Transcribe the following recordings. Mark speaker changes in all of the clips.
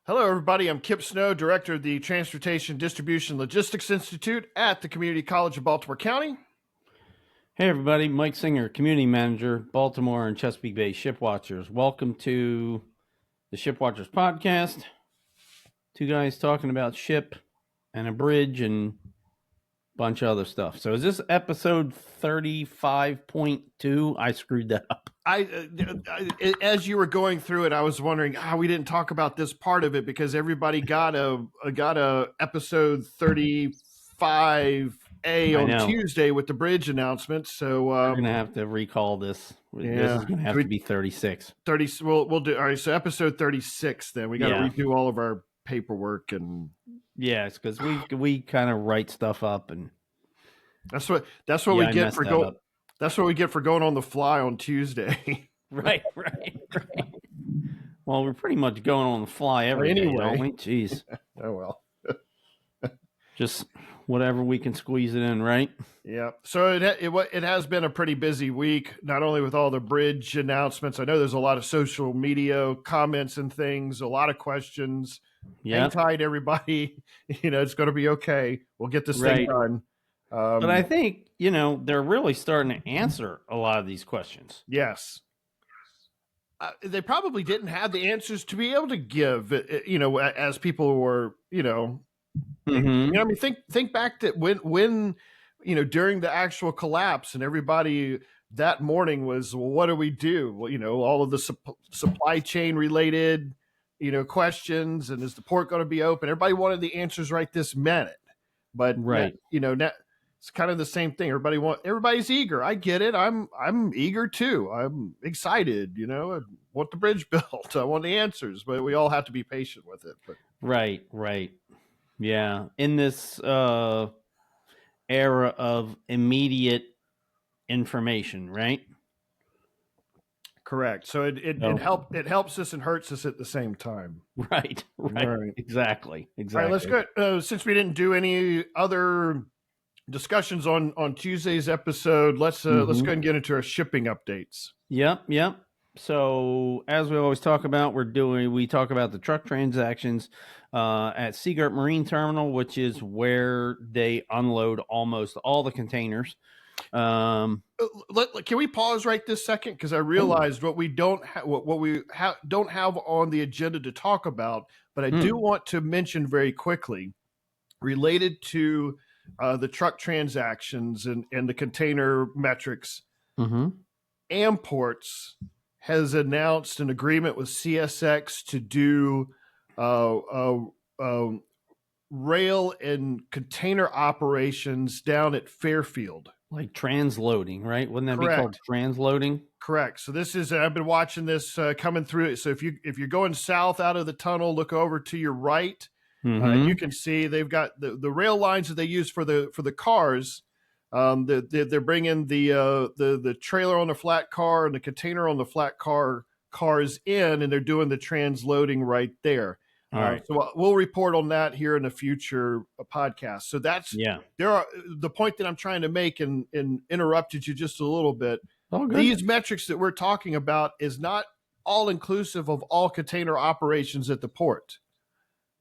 Speaker 1: Hello, everybody. I'm Kipp Snow, Director of the Transportation Distribution Logistics Institute at the Community College of Baltimore County.
Speaker 2: Hey, everybody. Mike Singer, Community Manager, Baltimore and Chesapeake Bay Shipwatchers. Welcome to the Shipwatchers podcast. Two guys talking about ship and a bridge and a bunch of other stuff. So is this episode 35.2? I screwed that up.
Speaker 1: As you were going through it, I was wondering how we didn't talk about this part of it because everybody got a episode 35A on Tuesday with the bridge announcement. So
Speaker 2: we're gonna have to recall this. This is gonna have to be 36.
Speaker 1: 30. We'll do. All right. So episode 36. Then we got to redo all of our paperwork and.
Speaker 2: Yeah, it's because we kind of write stuff up and.
Speaker 1: That's what we get for going. That's what we get for going on the fly on Tuesday.
Speaker 2: Right. Well, we're pretty much going on the fly every day, don't we? Jeez.
Speaker 1: Oh, well.
Speaker 2: Just whatever we can squeeze it in, right?
Speaker 1: Yeah. So it has been a pretty busy week, not only with all the bridge announcements. I know there's a lot of social media comments and things, a lot of questions. Yeah. Hang tight, everybody. It's going to be okay. We'll get this thing done.
Speaker 2: But I think, they're really starting to answer a lot of these questions.
Speaker 1: Yes. They probably didn't have the answers to be able to give, as people were,
Speaker 2: Mm-hmm.
Speaker 1: I mean, think back to when, during the actual collapse and everybody that morning was, well, what do we do? Well, all of the supply chain related, questions, and is the port going to be open? Everybody wanted the answers right this minute, but now, it's kind of the same thing. Everybody's eager. I get it. I'm eager too. I'm excited. I want the bridge built. I want the answers, but we all have to be patient with it. But.
Speaker 2: Right. Yeah. In this era of immediate information, right?
Speaker 1: Correct. So it helps us and hurts us at the same time.
Speaker 2: Right. Exactly.
Speaker 1: All right, let's go. Since we didn't do any other discussions on Tuesday's episode, let's go ahead and get into our shipping updates.
Speaker 2: Yep. So as we always talk about, we talk about the truck transactions at Seagirt Marine Terminal, which is where they unload almost all the containers.
Speaker 1: Can we pause right this second? Because I realized what we don't have on the agenda to talk about, but I do want to mention very quickly related to the truck transactions and the container metrics. Amports has announced an agreement with CSX to do rail and container operations down at Fairfield.
Speaker 2: Like transloading, right? Wouldn't that
Speaker 1: Correct.
Speaker 2: be called transloading?
Speaker 1: Correct. So this is, I've been watching this coming through. So if you're going south out of the tunnel, look over to your right. You can see they've got the rail lines that they use for the cars. They're bringing the trailer on the flat car and the container on the flat cars in, and they're doing the transloading right there.
Speaker 2: All right.
Speaker 1: So we'll report on that here in a future podcast. So that's the point that I'm trying to make, and interrupted you just a little bit. These metrics that we're talking about is not all inclusive of all container operations at the port.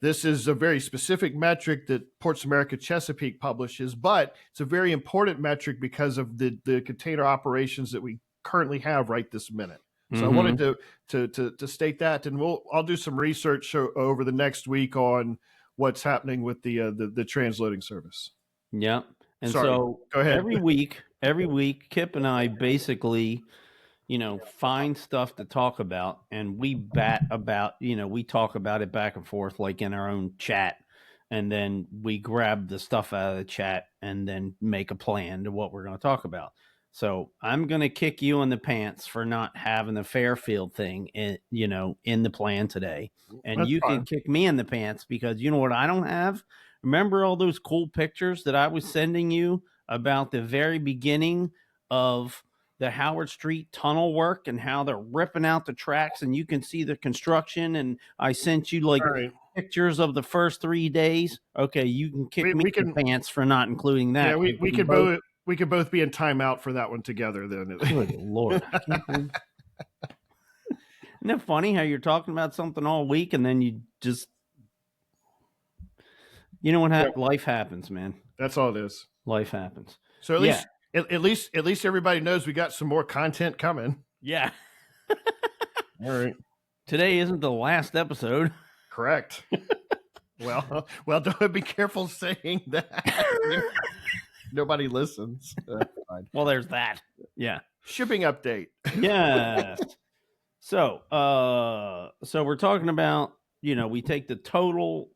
Speaker 1: This is a very specific metric that Ports America Chesapeake publishes, but it's a very important metric because of the container operations that we currently have right this minute. So I wanted to state that, and I'll do some research over the next week on what's happening with the transloading service.
Speaker 2: Yeah, and
Speaker 1: Sorry.
Speaker 2: so
Speaker 1: go ahead.
Speaker 2: Every week, Kipp and I basically, find stuff to talk about, and we we talk about it back and forth like in our own chat, and then we grab the stuff out of the chat and then make a plan to what we're going to talk about. So I'm going to kick you in the pants for not having the Fairfield thing in the plan today. And
Speaker 1: That's
Speaker 2: you
Speaker 1: fine.
Speaker 2: can kick me in the pants because you know what I don't have? Remember all those cool pictures that I was sending you about the very beginning of the Howard Street tunnel work and how they're ripping out the tracks and you can see the construction? And I sent you pictures of the first 3 days. Okay, you can kick me in the pants for not including that.
Speaker 1: Yeah, we could both be in timeout for that one together then.
Speaker 2: Good Lord. Isn't it funny how you're talking about something all week and then you just You know what? Life happens, man.
Speaker 1: That's all it is.
Speaker 2: Life happens.
Speaker 1: So at least everybody knows we got some more content coming.
Speaker 2: Yeah.
Speaker 1: All right.
Speaker 2: Today isn't the last episode.
Speaker 1: Correct. well, don't be careful saying that. Nobody listens.
Speaker 2: Well, there's that. Yeah.
Speaker 1: Shipping update.
Speaker 2: Yes. So we're talking about, we take the total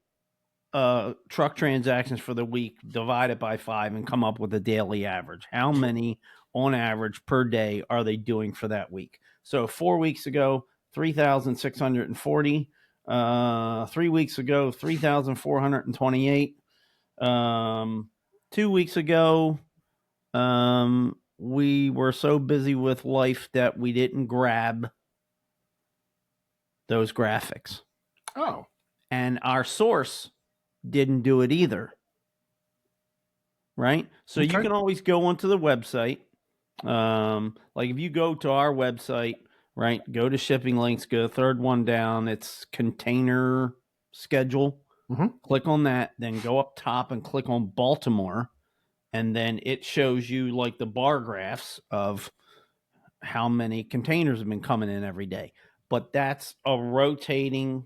Speaker 2: truck transactions for the week, divide it by 5, and come up with a daily average. How many on average per day are they doing for that week? So 4 weeks ago, 3,640. 3 weeks ago, 3,428. 2 weeks ago, we were so busy with life that we didn't grab those graphics.
Speaker 1: Oh.
Speaker 2: And our source didn't do it either. Right? So you can always go onto the website. Like if you go to our website, right, go to shipping links, go third one down, it's container schedule.
Speaker 1: Mm-hmm.
Speaker 2: Click on that, then go up top and click on Baltimore. And then it shows you like the bar graphs of how many containers have been coming in every day. But that's a rotating,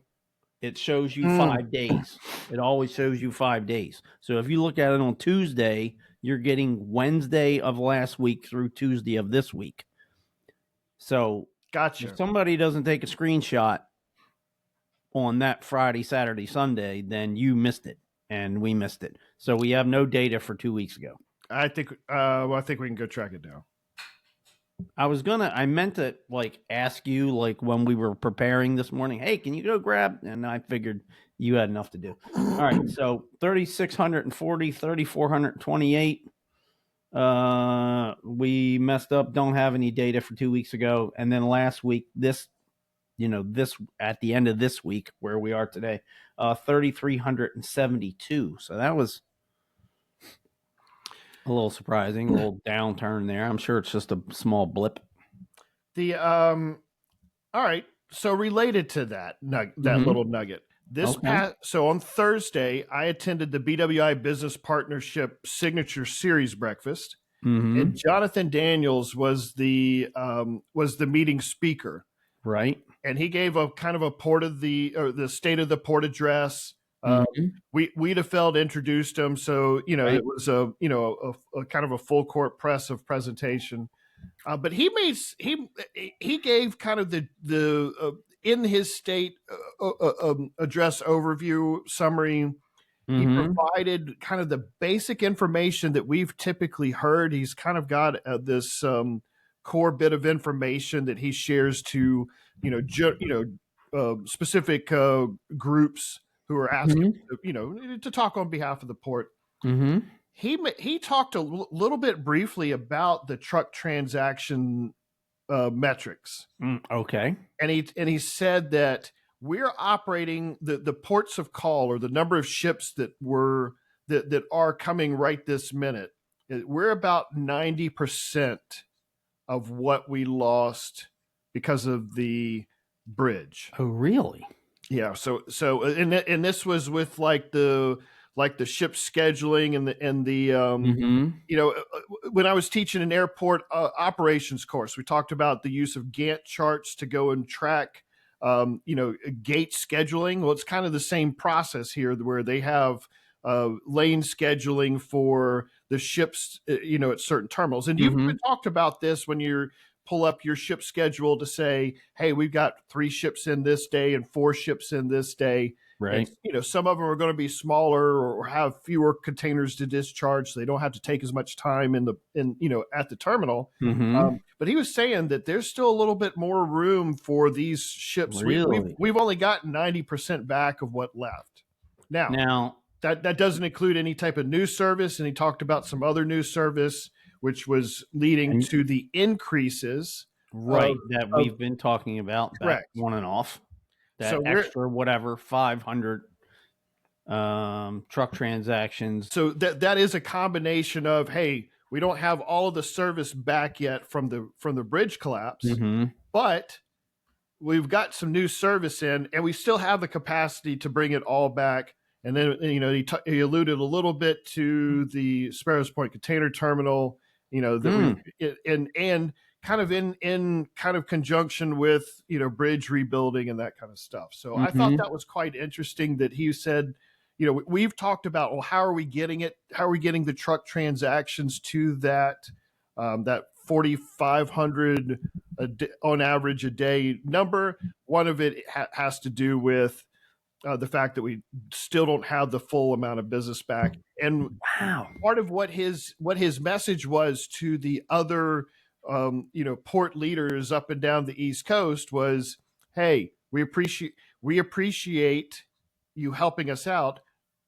Speaker 2: it shows you 5 days. It always shows you 5 days. So if you look at it on Tuesday, you're getting Wednesday of last week through Tuesday of this week. So
Speaker 1: gotcha.
Speaker 2: If somebody doesn't take a screenshot on that Friday, Saturday, Sunday, then you missed it. And we missed it. So we have no data for 2 weeks ago.
Speaker 1: I think we can go track it down.
Speaker 2: I meant to ask you when we were preparing this morning, hey, can you go grab? And I figured you had enough to do. All right. So 3,640, 3,428. We messed up. Don't have any data for 2 weeks ago. And then last week, this at the end of this week where we are today, 3,372. So that was a little surprising, a little downturn there. I'm sure it's just a small blip.
Speaker 1: All right. So related to that little nugget, so on Thursday, I attended the BWI Business Partnership Signature Series Breakfast, and Jonathan Daniels was the meeting speaker.
Speaker 2: Right.
Speaker 1: And he gave a kind of a the state of the port address. Wiedefeld introduced him. So,
Speaker 2: right.
Speaker 1: It was a kind of a full court press of presentation. But he gave kind of the in his state address overview summary. He provided kind of the basic information that we've typically heard. He's kind of got this core bit of information that he shares to specific groups who are asking to talk on behalf of the port. He talked a little bit briefly about the truck transaction metrics.
Speaker 2: Okay.
Speaker 1: And he said that we're operating the ports of call, or the number of ships that are coming right this minute. We're about 90% of what we lost because of the bridge.
Speaker 2: Oh, really?
Speaker 1: Yeah. So and this was with the ship scheduling and the when I was teaching an airport operations course, we talked about the use of Gantt charts to go and track gate scheduling. Well, it's kind of the same process here, where they have lane scheduling for the ships, at certain terminals. And you've talked about this when you pull up your ship schedule to say, hey, we've got 3 ships in this day and 4 ships in this day.
Speaker 2: Right.
Speaker 1: And, some of them are going to be smaller or have fewer containers to discharge, so they don't have to take as much time at the terminal. But he was saying that there's still a little bit more room for these ships.
Speaker 2: Really?
Speaker 1: We've only gotten 90% back of what left. Now that doesn't include any type of news service, and he talked about some other news service, which was leading to the increases.
Speaker 2: Right, that we've been talking about,
Speaker 1: correct,
Speaker 2: on and off. That extra 500 truck transactions.
Speaker 1: So that is a combination of, hey, we don't have all of the service back yet from the bridge collapse, but we've got some new service in, and we still have the capacity to bring it all back. And then, he alluded a little bit to the Sparrows Point Container Terminal, and kind of in kind of conjunction with, bridge rebuilding and that kind of stuff. So I thought that was quite interesting that he said, we've talked about, well, how are we getting it? How are we getting the truck transactions to that 4,500 on average a day number? One of it has to do with the fact that we still don't have the full amount of business back. And part of what his message was to the other, port leaders up and down the East Coast was, hey, we appreciate you helping us out.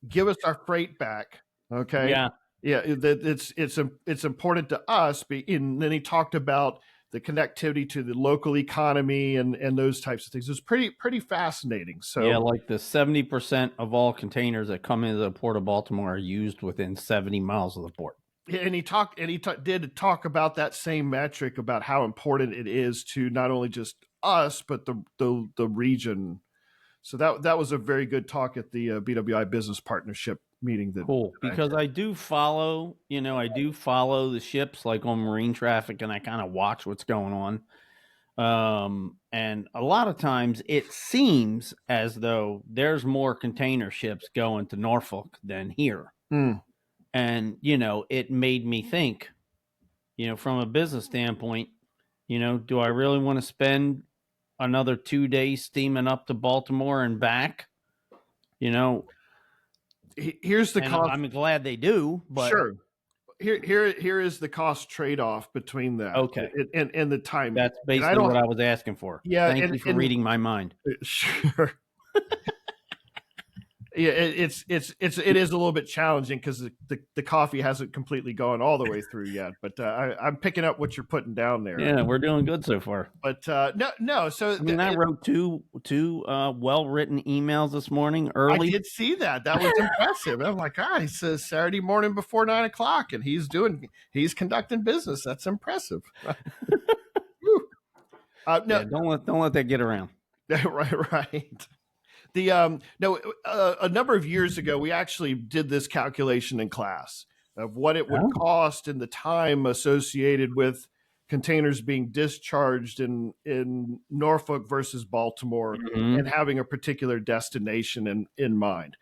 Speaker 1: Give us our freight back. Okay.
Speaker 2: Yeah.
Speaker 1: Yeah. It's important to us. And then he talked about the connectivity to the local economy and those types of things. It was pretty fascinating. So
Speaker 2: yeah, like the 70% of all containers that come into the Port of Baltimore are used within 70 miles of the port.
Speaker 1: And he did talk about that same metric about how important it is to not only just us, but the region. So that was a very good talk at the BWI Business Partnership meeting.
Speaker 2: Because I do follow the ships like on marine traffic, and I kind of watch what's going on. And a lot of times it seems as though there's more container ships going to Norfolk than here. And, it made me think, from a business standpoint, do I really want to spend another 2 days steaming up to Baltimore and back?
Speaker 1: Here's the cost.
Speaker 2: I'm glad they do, but
Speaker 1: sure. Here is the cost trade-off between that.
Speaker 2: Okay.
Speaker 1: And the timing.
Speaker 2: That's basically what I was asking for.
Speaker 1: Yeah.
Speaker 2: Thank you for reading my mind.
Speaker 1: Sure. Yeah, it is a little bit challenging because the coffee hasn't completely gone all the way through yet. But I'm picking up what you're putting down there.
Speaker 2: Yeah, we're doing good so far.
Speaker 1: But no. So
Speaker 2: I wrote two well-written emails this morning early.
Speaker 1: I did see that. That was impressive. I'm like, he says Saturday morning before 9 o'clock, and he's conducting business. That's impressive.
Speaker 2: No, don't let that get around.
Speaker 1: Right. A number of years ago, we actually did this calculation in class of what it would cost and the time associated with containers being discharged in Norfolk versus Baltimore and having a particular destination in mind.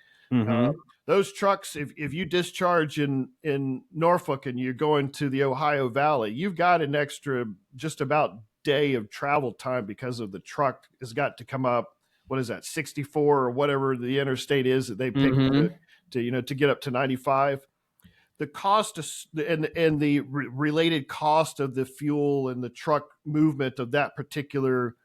Speaker 1: Those trucks, if you discharge in Norfolk and you're going to the Ohio Valley, you've got an extra just about day of travel time because of the truck has got to come up. What is that, 64 or whatever the interstate is that they pick to get up to 95? The cost and the related cost of the fuel and the truck movement of that particular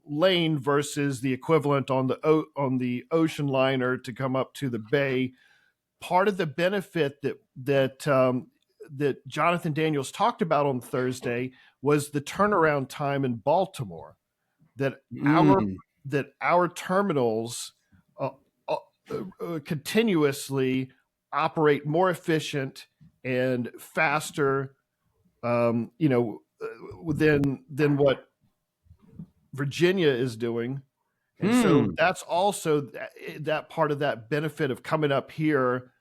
Speaker 1: lane versus the equivalent on the ocean liner to come up to the bay. Part of the benefit that Jonathan Daniels talked about on Thursday was the turnaround time in Baltimore. That our terminals continuously operate more efficient and faster, than what Virginia is doing, and so that's also that part of that benefit of coming up here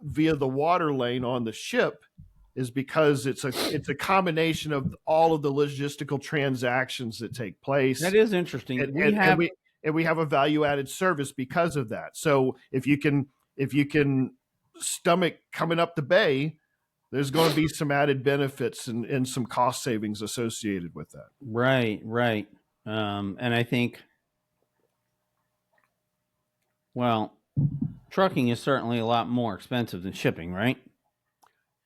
Speaker 1: via the water lane on the ship. Is because it's a combination of all of the logistical transactions that take place.
Speaker 2: That is interesting.
Speaker 1: We have a value added service because of that. So if you can stomach coming up the bay, there's going to be some added benefits and some cost savings associated with that.
Speaker 2: Right. And I think, trucking is certainly a lot more expensive than shipping, right?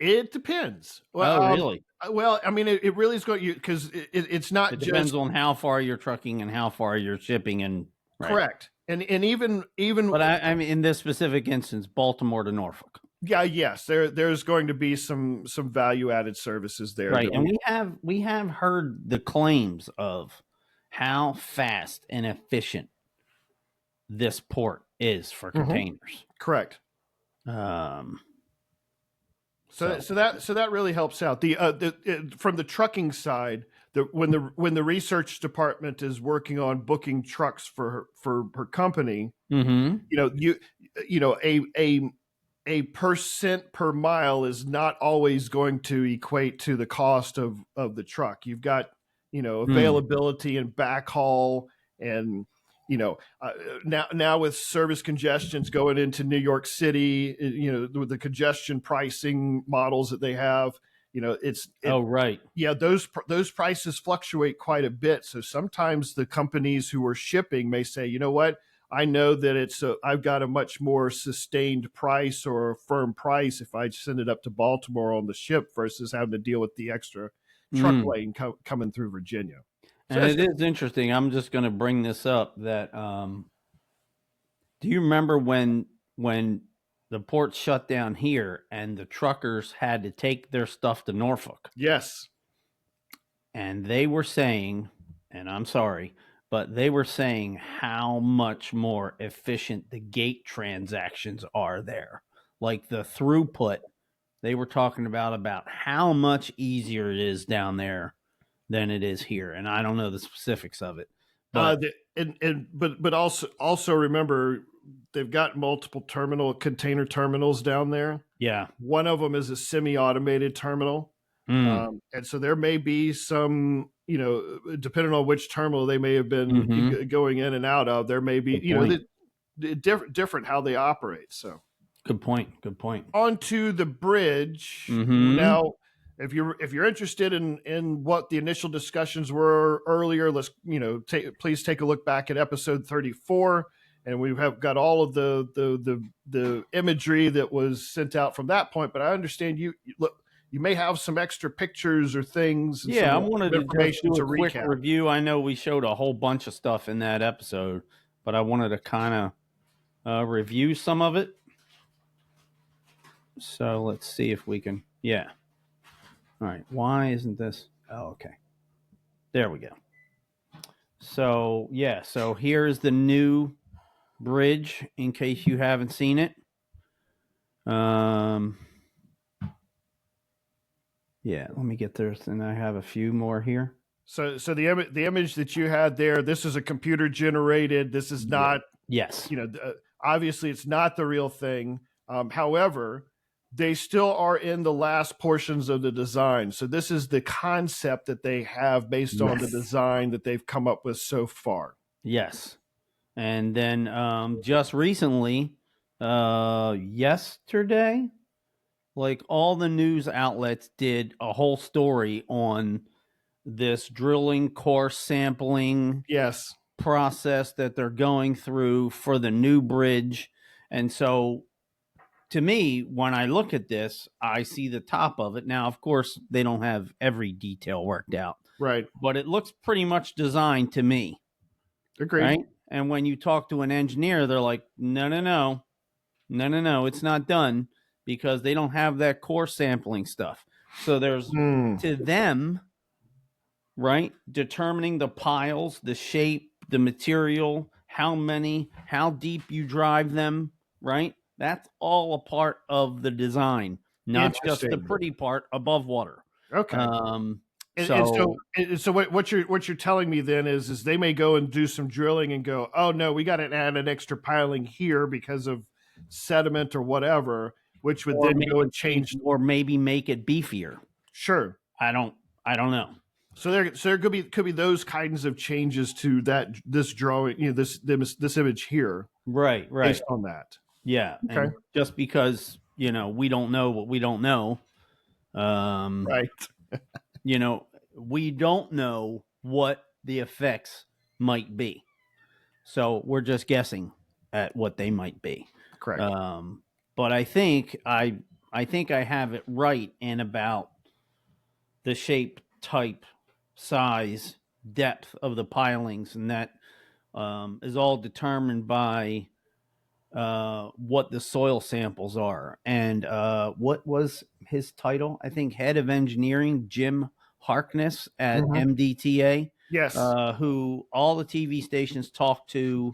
Speaker 1: It depends.
Speaker 2: Well, really?
Speaker 1: Well, I mean, it really is going because it's not.
Speaker 2: It depends on how far you're trucking and how far you're shipping, and
Speaker 1: right. Correct. And even. But
Speaker 2: I mean, in this specific instance, Baltimore to Norfolk.
Speaker 1: Yeah. Yes. There's going to be some value added services there.
Speaker 2: Right. And we have heard the claims of how fast and efficient this port is for containers.
Speaker 1: Correct. So that really helps out. From the trucking side, when the research department is working on booking trucks for her company, a percent per mile is not always going to equate to the cost of the truck. You've got, availability and backhaul, and now with service congestions going into New York City, with the congestion pricing models that they have,
Speaker 2: right.
Speaker 1: Yeah, those prices fluctuate quite a bit. So sometimes the companies who are shipping may say, you know what, I know that I've got a much more sustained price or a firm price if I send it up to Baltimore on the ship versus having to deal with the extra truck lane coming through Virginia.
Speaker 2: So and it is interesting. I'm just going to bring this up that do you remember when the port shut down here and the truckers had to take their stuff to Norfolk?
Speaker 1: Yes.
Speaker 2: And they were saying, and I'm sorry, but they were saying how much more efficient the gate transactions are there. Like the throughput, they were talking about how much easier it is down there than it is here. And I don't know the specifics of it. But
Speaker 1: but also remember, they've got multiple container terminals down there.
Speaker 2: Yeah.
Speaker 1: One of them is a semi-automated terminal. And so there may be some, depending on which terminal they may have been going in and out of, there may be, different how they operate. So
Speaker 2: good point.
Speaker 1: Onto the bridge. Now, if you're interested in what the initial discussions were earlier, let's, please take a look back at episode 34. And we have got all of the imagery that was sent out from that point. But I understand you may have some extra pictures or things.
Speaker 2: Yeah, I wanted to just do a quick review. I know we showed a whole bunch of stuff in that episode, but I wanted to kind of review some of it. So let's see if we can. Yeah. All right. Why isn't this? Oh, okay. There we go. So, yeah. So here's the new bridge in case you haven't seen it. Yeah, let me get there, and I have a few more here.
Speaker 1: So the image that you had there, this is a computer generated. This is not.
Speaker 2: Yes.
Speaker 1: Obviously, it's not the real thing. However, they still are in the last portions of the design. So this is the concept that they have based on the design that they've come up with so far.
Speaker 2: Yes. And then just recently, yesterday, like all the news outlets did a whole story on this drilling core sampling process that they're going through for the new bridge. And so to me, when I look at this, I see the top of it. Now, of course, they don't have every detail worked out.
Speaker 1: Right.
Speaker 2: But it looks pretty much designed to me.
Speaker 1: Agreed.
Speaker 2: Right? And when you talk to an engineer, they're like, no, it's not done, because they don't have that core sampling stuff. So there's to them, right, determining the piles, the shape, the material, how many, how deep you drive them, right? That's all a part of the design, not just the pretty part above water.
Speaker 1: Okay. So what you're telling me then is they may go and do some drilling and go, oh no, we got to add an extra piling here because of sediment or whatever, which would then go and change,
Speaker 2: or maybe make it beefier.
Speaker 1: Sure.
Speaker 2: I don't know.
Speaker 1: So there could be those kinds of changes to this drawing, this image here,
Speaker 2: right,
Speaker 1: based on that.
Speaker 2: Yeah. Okay. And just because we don't know what we don't know,
Speaker 1: right.
Speaker 2: We don't know what the effects might be, so we're just guessing at what they might be.
Speaker 1: Correct.
Speaker 2: But I think I have it right in about the shape, type, size, depth of the pilings, and that is all determined by what the soil samples are. And what was his title? I think head of engineering, Jim Harkness at MDTA.
Speaker 1: Yes.
Speaker 2: Who all the TV stations talked to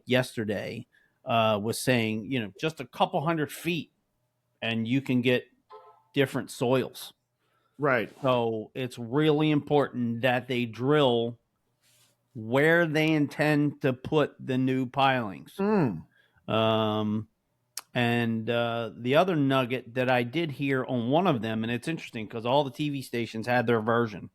Speaker 2: yesterday, was saying, just a couple 100 feet and you can get different soils.
Speaker 1: Right.
Speaker 2: So it's really important that they drill where they intend to put the new pilings. And the other nugget that I did hear on one of them, and it's interesting because all the TV stations had their version,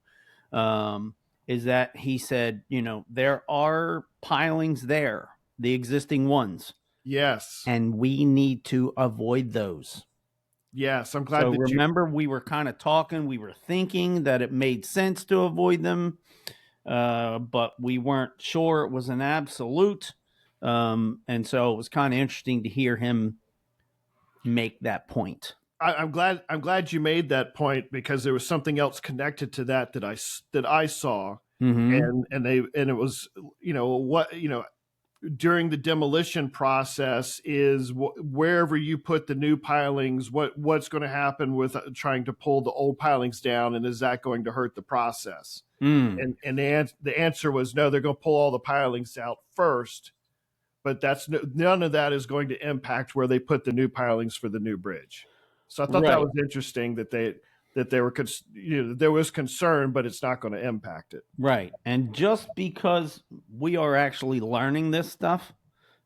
Speaker 2: is that he said, there are pilings there, the existing ones.
Speaker 1: Yes.
Speaker 2: And we need to avoid those.
Speaker 1: Yes, I'm glad
Speaker 2: so
Speaker 1: that
Speaker 2: remember we were kind of talking, we were thinking that it made sense to avoid them, but we weren't sure it was an absolute. And so it was kind of interesting to hear him make that point.
Speaker 1: I'm glad you made that point, because there was something else connected to that I saw, and it was, during the demolition process is wherever you put the new pilings, what's going to happen with trying to pull the old pilings down, and is that going to hurt the process? And the answer was no, they're going to pull all the pilings out first, but none of that is going to impact where they put the new pilings for the new bridge. So I thought that was interesting that they were, there was concern, but it's not going to impact it.
Speaker 2: Right. And just because we are actually learning this stuff,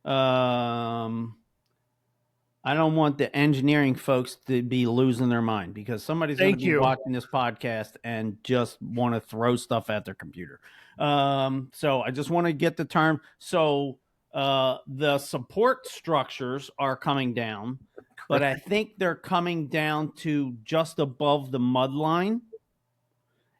Speaker 2: I don't want the engineering folks to be losing their mind, because somebody's going to be watching this podcast and just want to throw stuff at their computer. So I just want to get the term. So the support structures are coming down, but I think they're coming down to just above the mud line.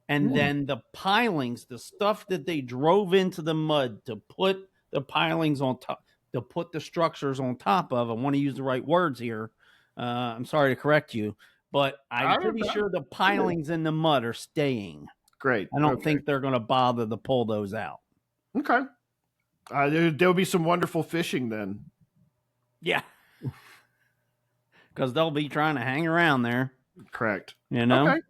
Speaker 2: And then the pilings, the stuff that they drove into the mud to put the pilings on top, to put the structures on top of, I want to use the right words here. I'm sorry to correct you, but I'm pretty sure the pilings in the mud are staying.
Speaker 1: Great.
Speaker 2: I don't think they're going to bother to pull those out.
Speaker 1: Okay. There'll be some wonderful fishing then.
Speaker 2: Yeah. Because they'll be trying to hang around there.
Speaker 1: Correct.
Speaker 2: Okay.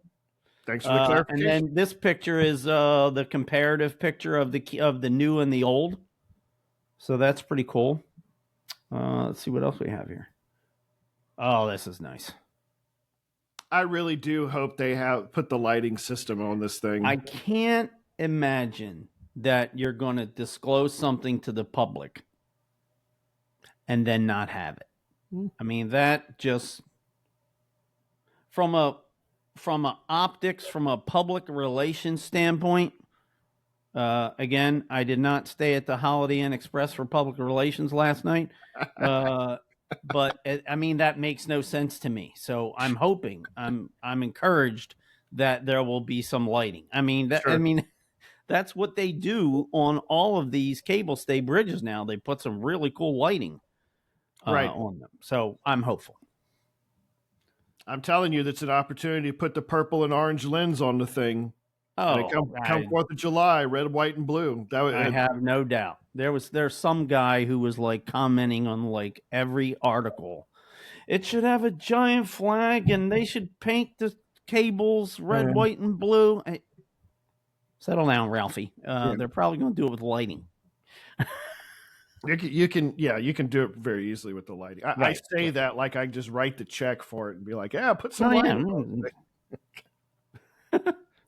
Speaker 1: Thanks for the clarification.
Speaker 2: And then this picture is the comparative picture of the new and the old. So that's pretty cool. Let's see what else we have here. Oh, this is nice.
Speaker 1: I really do hope they have put the lighting system on this thing.
Speaker 2: I can't imagine that you're going to disclose something to the public and then not have it. I mean, that just from a optics, from a public relations standpoint. Again, I did not stay at the Holiday Inn Express for public relations last night. But I mean, that makes no sense to me. So I'm hoping, I'm encouraged that there will be some lighting. I mean, that's what they do on all of these cable stay bridges now. They put some really cool lighting on them. So I'm hopeful.
Speaker 1: I'm telling you, that's an opportunity to put the purple and orange lens on the thing.
Speaker 2: Oh,
Speaker 1: come 4th of July, red, white, and blue.
Speaker 2: I have no doubt. There's some guy who was like commenting on like every article. It should have a giant flag, and they should paint the cables red, white, and blue. Settle down, Ralphie. They're probably going to do it with lighting.
Speaker 1: You can do it very easily with the lighting. I say that like I just write the check for it and be like, yeah, put some lighting.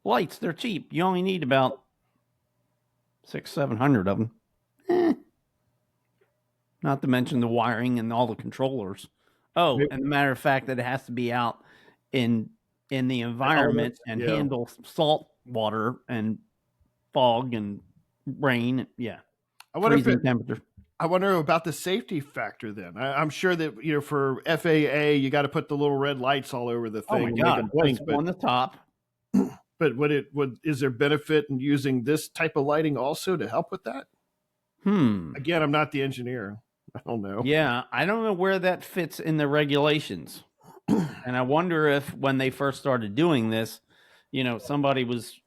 Speaker 2: Lights, they're cheap. You only need about 600-700 of them. Not to mention the wiring and all the controllers. Oh, and the matter of fact that it has to be out in the environment and handle salt water and fog and rain. Yeah.
Speaker 1: I wonder about the safety factor then. I'm sure that, for FAA, you got to put the little red lights all over the thing.
Speaker 2: Oh my God. Blink, on the top.
Speaker 1: But is there benefit in using this type of lighting also to help with that? Again, I'm not the engineer. I don't know.
Speaker 2: Yeah, I don't know where that fits in the regulations. And I wonder if when they first started doing this, somebody was,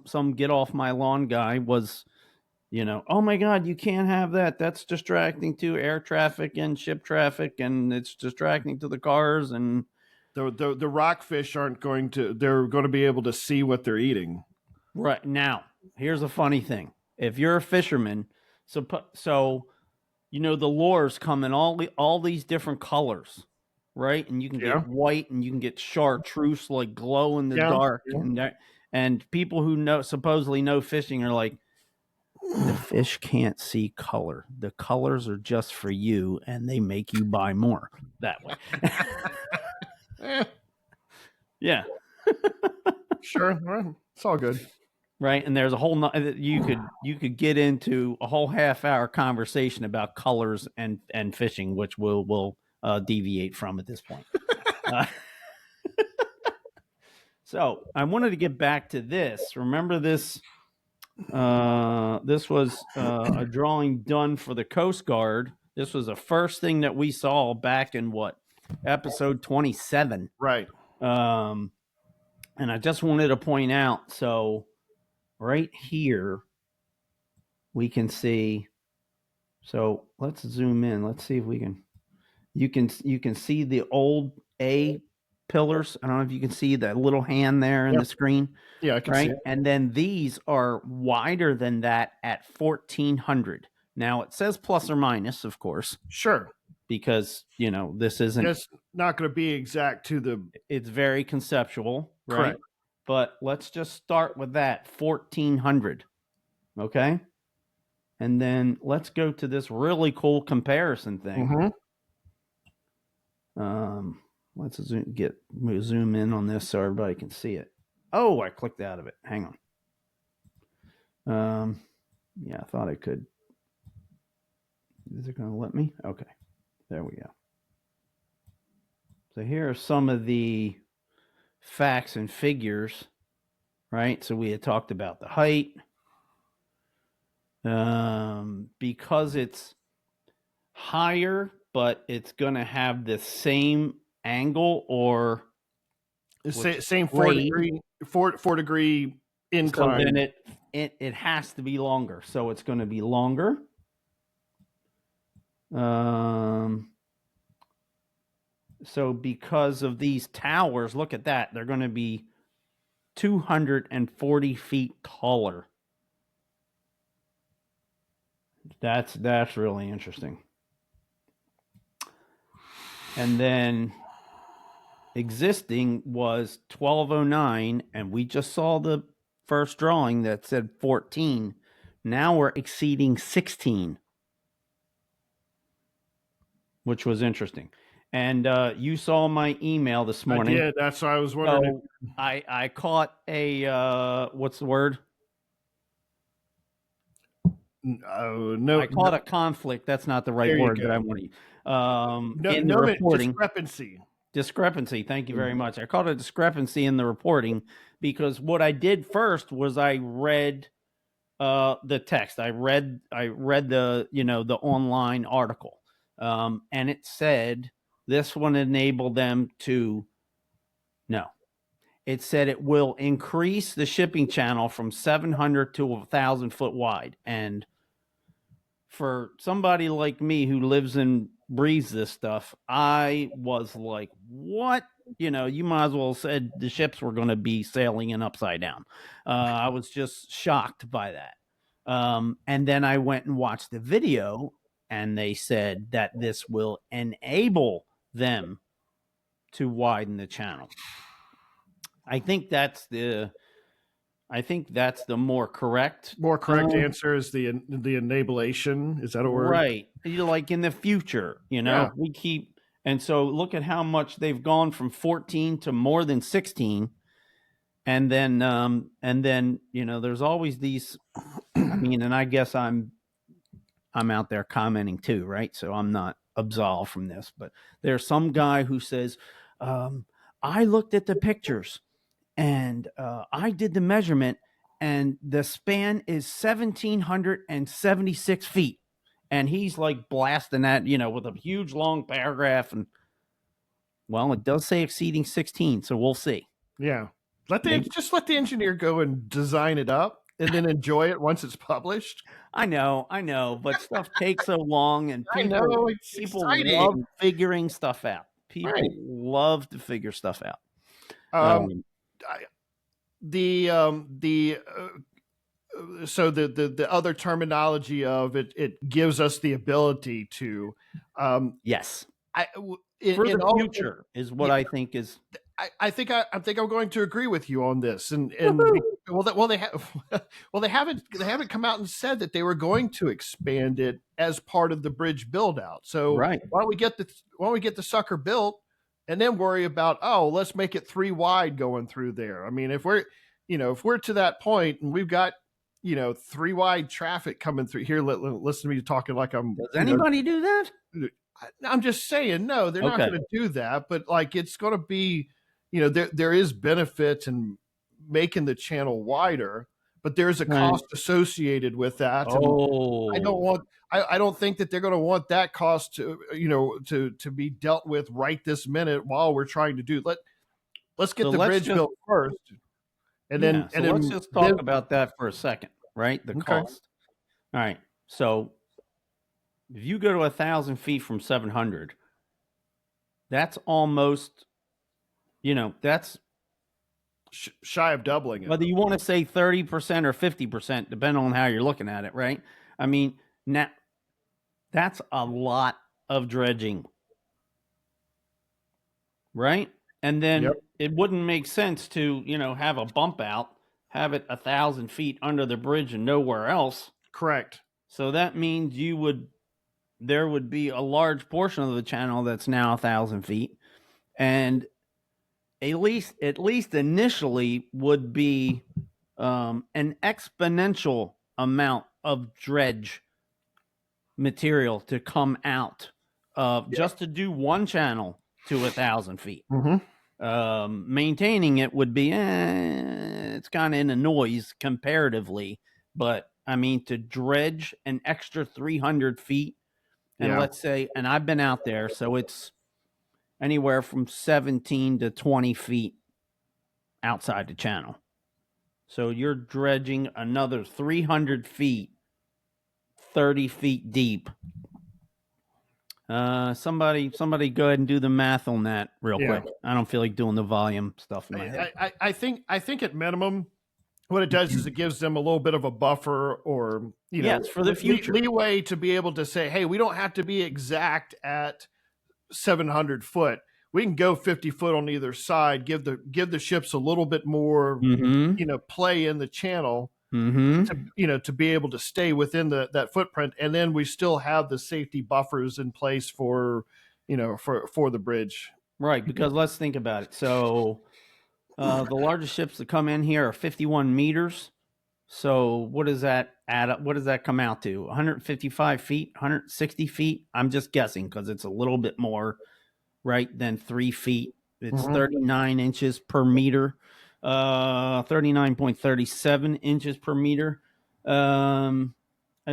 Speaker 2: some get off my lawn guy was, oh my God, you can't have that. That's distracting to air traffic and ship traffic, and it's distracting to the cars. And
Speaker 1: the rockfish they're going to be able to see what they're eating.
Speaker 2: Right. Now, here's a funny thing. If you're a fisherman, so the lures come in all these different colors. right? And you can get white, and you can get chartreuse, like glow in the dark, and people who supposedly know fishing are like, the fish can't see color. The colors are just for you, and they make you buy more that way. Yeah.
Speaker 1: Sure. Well, it's all good.
Speaker 2: Right. And there's a whole, you could get into a whole half-hour conversation about colors and fishing, which we'll deviate from at this point. So I wanted to get back to this. Remember this? This was a drawing done for the Coast Guard. This was the first thing that we saw back in episode 27.
Speaker 1: Right.
Speaker 2: And I just wanted to point out, so right here, we can see. So let's zoom in. Let's see if we can. You can see the old A pillars. I don't know if you can see that little hand there in the screen.
Speaker 1: Yeah, I can see it.
Speaker 2: And then these are wider than that at 1400. Now it says plus or minus, of course.
Speaker 1: Sure.
Speaker 2: Because, this isn't.
Speaker 1: It's not going to be exact to the.
Speaker 2: It's very conceptual, right?
Speaker 1: Correct.
Speaker 2: But let's just start with that 1400. Okay. And then let's go to this really cool comparison thing. Let's zoom in on this so everybody can see it. Oh, I clicked out of it. Hang on. Yeah, I thought I could. Is it going to let me? Okay, there we go. So here are some of the facts and figures, right? So we had talked about the height. Because it's higher, but it's going to have the same angle or
Speaker 1: same 4 degree incline.
Speaker 2: So then it has to be longer. So it's going to be longer. So because of these towers, look at that. They're going to be 240 feet taller. That's really interesting. And then existing was 1209, and we just saw the first drawing that said 14. Now we're exceeding 16, which was interesting. And you saw my email this morning.
Speaker 1: Yeah, that's what I was wondering.
Speaker 2: So I caught a what's the word?
Speaker 1: No,
Speaker 2: I caught a conflict. That's not the right word that I want to use. In the reporting, discrepancy. Thank you very much. I caught a discrepancy in the reporting because what I did first was I read the text. I read the the online article, and it said this one enabled them to. No, it said it will increase the shipping channel from 700 to 1,000 foot wide. And for somebody like me who lives and breathes this stuff, I was like, what? You might as well have said the ships were going to be sailing in upside down. I was just shocked by that. And then I went and watched the video, and they said that this will enable them to widen the channel. I think that's the more correct.
Speaker 1: More correct answer is the enablation. Is that a word?
Speaker 2: Right. Like in the future, we keep, and so look at how much they've gone from 14 to more than 16. And then, there's always these, and I guess I'm out there commenting too, right? So I'm not absolved from this, but there's some guy who says, I looked at the pictures and I did the measurement, and the span is 1,776 feet. And he's like blasting that, with a huge long paragraph. And well, it does say exceeding 16, so we'll see.
Speaker 1: Yeah. Just let the engineer go and design it up and then enjoy it once it's published.
Speaker 2: I know, but stuff takes so long, and people love figuring stuff out. People love to figure stuff out.
Speaker 1: The other terminology of it gives us the ability to
Speaker 2: yes. for the future is what I think is.
Speaker 1: I think I'm going to agree with you on this, and they haven't come out and said that they were going to expand it as part of the bridge build out. So
Speaker 2: right.
Speaker 1: why don't we get the sucker built and then worry about, let's make it 3 wide going through there. I mean, if we're to that point and we've got 3 wide traffic coming through here, listen to me talking like I'm.
Speaker 2: Does anybody do that?
Speaker 1: I'm just saying, no, they're not going to do that, but like it's going to be. There is benefit in making the channel wider, but there's a cost associated with that.
Speaker 2: Oh,
Speaker 1: and I don't think that they're going to want that cost to be dealt with right this minute while we're trying to do. Let's get the bridge built first, and then
Speaker 2: let's just talk about that for a second, right? The cost. All right. So if you go to 1,000 feet from 700, that's almost. That's
Speaker 1: shy of doubling it.
Speaker 2: Whether you want to say 30% or 50%, depending on how you're looking at it, right? I mean, now that's a lot of dredging, right? And then it wouldn't make sense to, have a bump out, have it 1,000 feet under the bridge and nowhere else.
Speaker 1: Correct.
Speaker 2: So that means there would be a large portion of the channel that's now 1,000 feet, and at least initially would be an exponential amount of dredge material to come out just to do one channel to 1,000 feet.
Speaker 1: Mm-hmm.
Speaker 2: Maintaining it would be it's kind of in a noise comparatively, but I mean to dredge an extra 300 feet, and let's say, and I've been out there, so it's anywhere from 17 to 20 feet outside the channel. So you're dredging another 300 feet, 30 feet deep. Somebody go ahead and do the math on that real quick. I don't feel like doing the volume stuff in my head.
Speaker 1: I think at minimum, what it does is it gives them a little bit of a buffer, or
Speaker 2: for the future
Speaker 1: leeway to be able to say, hey, we don't have to be exact at 700 foot. We can go 50 foot on either side, give the ships a little bit more play in the channel to be able to stay within that footprint, and then we still have the safety buffers in place for the bridge,
Speaker 2: right? Because let's think about it. So the largest ships that come in here are 51 meters. So what does that add up? What does that come out to? 155 feet, 160 feet? I'm just guessing because it's a little bit more, right, than 3 feet. It's 39 inches per meter, 39.37 inches per meter. And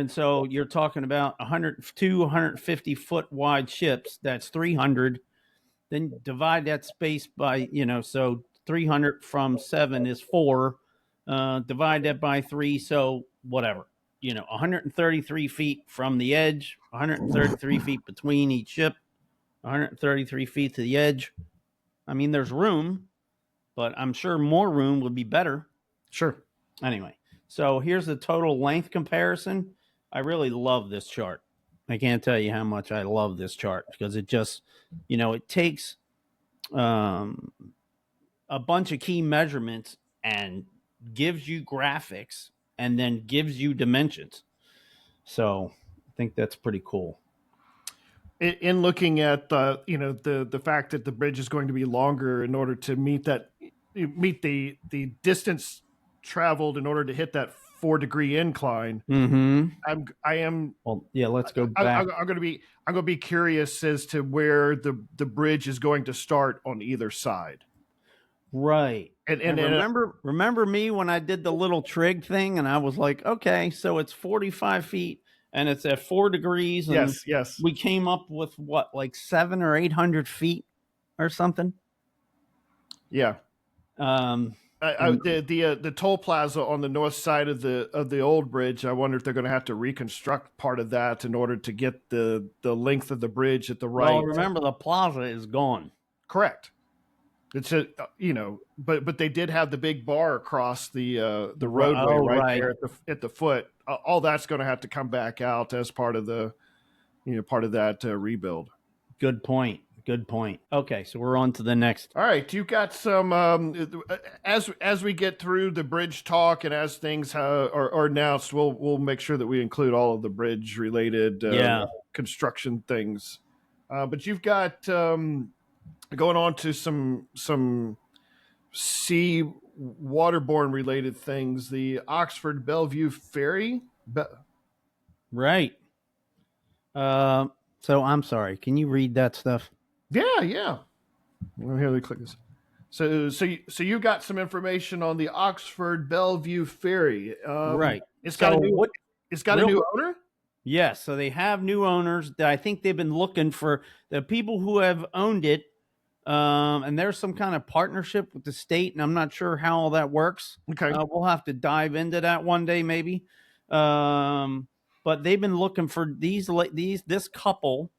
Speaker 2: so you're talking about 150 foot wide ships. That's 300. Then divide that space by, so 300 from 7 is 4. Divide that by 3, so whatever, 133 feet from the edge, 133 feet between each ship, 133 feet to the edge. I mean, there's room, but I'm sure more room would be better.
Speaker 1: Sure.
Speaker 2: Anyway, so here's the total length comparison. I really love this chart. I can't tell you how much I love this chart because it just, it takes a bunch of key measurements and gives you graphics and then gives you dimensions. So I think that's pretty cool.
Speaker 1: In looking at the fact that the bridge is going to be longer in order to meet the distance traveled in order to hit that 4-degree incline. I am.
Speaker 2: Well, yeah. Let's go back.
Speaker 1: I'm going to be curious as to where the bridge is going to start on either side.
Speaker 2: Right. And remember me when I did the little trig thing and I was like, okay, so it's 45 feet and it's at 4 degrees. And
Speaker 1: yes.
Speaker 2: We came up with what, like 700 or 800 feet or something.
Speaker 1: Yeah. The toll plaza on the north side of the old bridge, I wonder if they're going to have to reconstruct part of that in order to get the length of the bridge at the right.
Speaker 2: Well, remember the plaza is gone.
Speaker 1: Correct. It's but they did have the big bar across the roadway there at the foot. All that's going to have to come back out as part of the, part of that rebuild.
Speaker 2: Good point. Good point. Okay, so we're on to the next.
Speaker 1: All right, you got some as we get through the bridge talk and as things are announced, we'll make sure that we include all of the bridge related construction things. But you've got going on to some sea waterborne related things. The Oxford Bellevue Ferry.
Speaker 2: Right. So I'm sorry. Can you read that stuff?
Speaker 1: Yeah. Well, here, let me click this. So you got some information on the Oxford Bellevue Ferry.
Speaker 2: Right.
Speaker 1: It's got a new owner.
Speaker 2: Yes. So they have new owners. I think they've been looking for the people who have owned it. And there's some kind of partnership with the state, and I'm not sure how all that works.
Speaker 1: Okay.
Speaker 2: We'll have to dive into that one day, maybe. But they've been looking for this couple.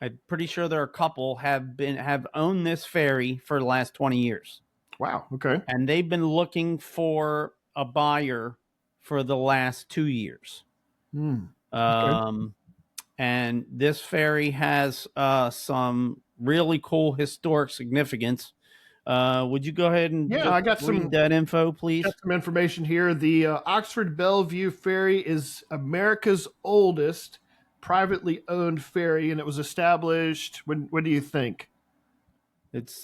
Speaker 2: I'm pretty sure they're a couple have owned this ferry for the last 20 years.
Speaker 1: Wow. Okay.
Speaker 2: And they've been looking for a buyer for the last 2 years. Okay. And this ferry has some really cool historic significance. Would you go ahead and
Speaker 1: I got
Speaker 2: read that info, please?
Speaker 1: Got some information here. The Oxford Bellevue Ferry is America's oldest privately owned ferry, and it was established when do you think?
Speaker 2: It's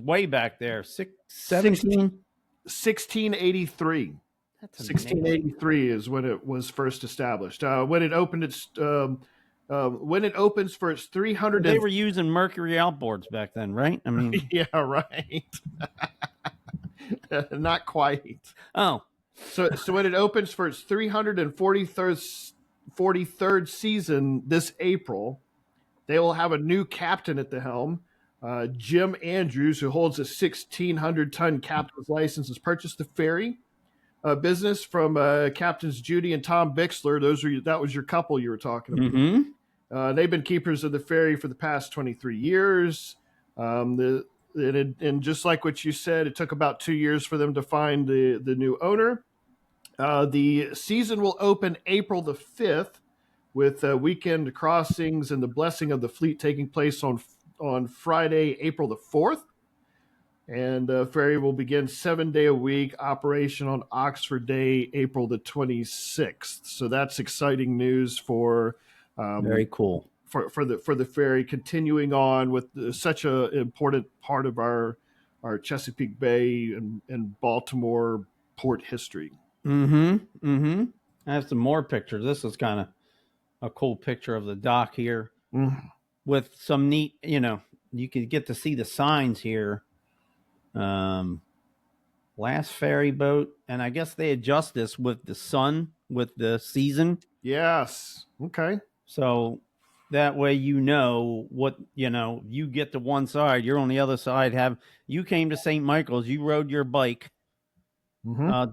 Speaker 2: way back there. 1683.
Speaker 1: That's 1683 is when it was first established. When it opens for its 300.
Speaker 2: They were using mercury outboards back then, right? I mean,
Speaker 1: yeah, right. Not quite.
Speaker 2: Oh,
Speaker 1: so when it opens for its 343rd season this April, they will have a new captain at the helm. Jim Andrews, who holds a 1,600-ton captain's license, has purchased the ferry business from Captains Judy and Tom Bixler. That was your couple you were talking about.
Speaker 2: Mm-hmm.
Speaker 1: They've been keepers of the ferry for the past 23 years. And just like what you said, it took about 2 years for them to find the new owner. The season will open April the 5th with weekend crossings and the blessing of the fleet taking place on Friday, April the 4th. And ferry will begin 7-day-a-week operation on Oxford Day, April the 26th. So that's exciting news for
Speaker 2: very cool
Speaker 1: for the ferry continuing on with such a important part of our Chesapeake Bay and Baltimore port history.
Speaker 2: I have some more pictures. This is kind of a cool picture of the dock here with some neat, you can get to see the signs here. Last ferry boat, and I guess they adjust this with the sun, with the season.
Speaker 1: Yes. Okay.
Speaker 2: So that way what you get to one side, you're on the other side. You came to St. Michael's, you rode your bike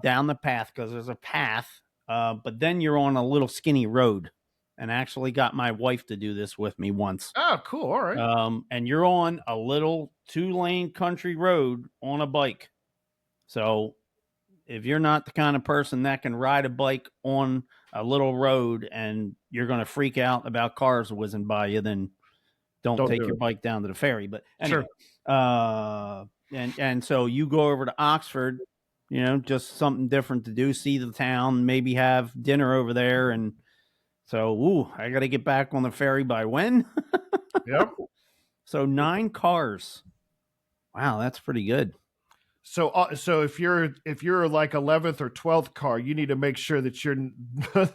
Speaker 2: down the path because there's a path, but then you're on a little skinny road. And actually got my wife to do this with me once.
Speaker 1: Oh, cool. All right.
Speaker 2: And you're on a little 2-lane country road on a bike. So if you're not the kind of person that can ride a bike on a little road and you're going to freak out about cars whizzing by you, then don't take your bike down to the ferry. But anyway, sure. And so you go over to Oxford, just something different to do, see the town, maybe have dinner over there. And so, I got to get back on the ferry by when?
Speaker 1: Yep.
Speaker 2: So 9 cars. Wow, that's pretty good.
Speaker 1: So if you're like 11th or 12th car, you need to make sure that you're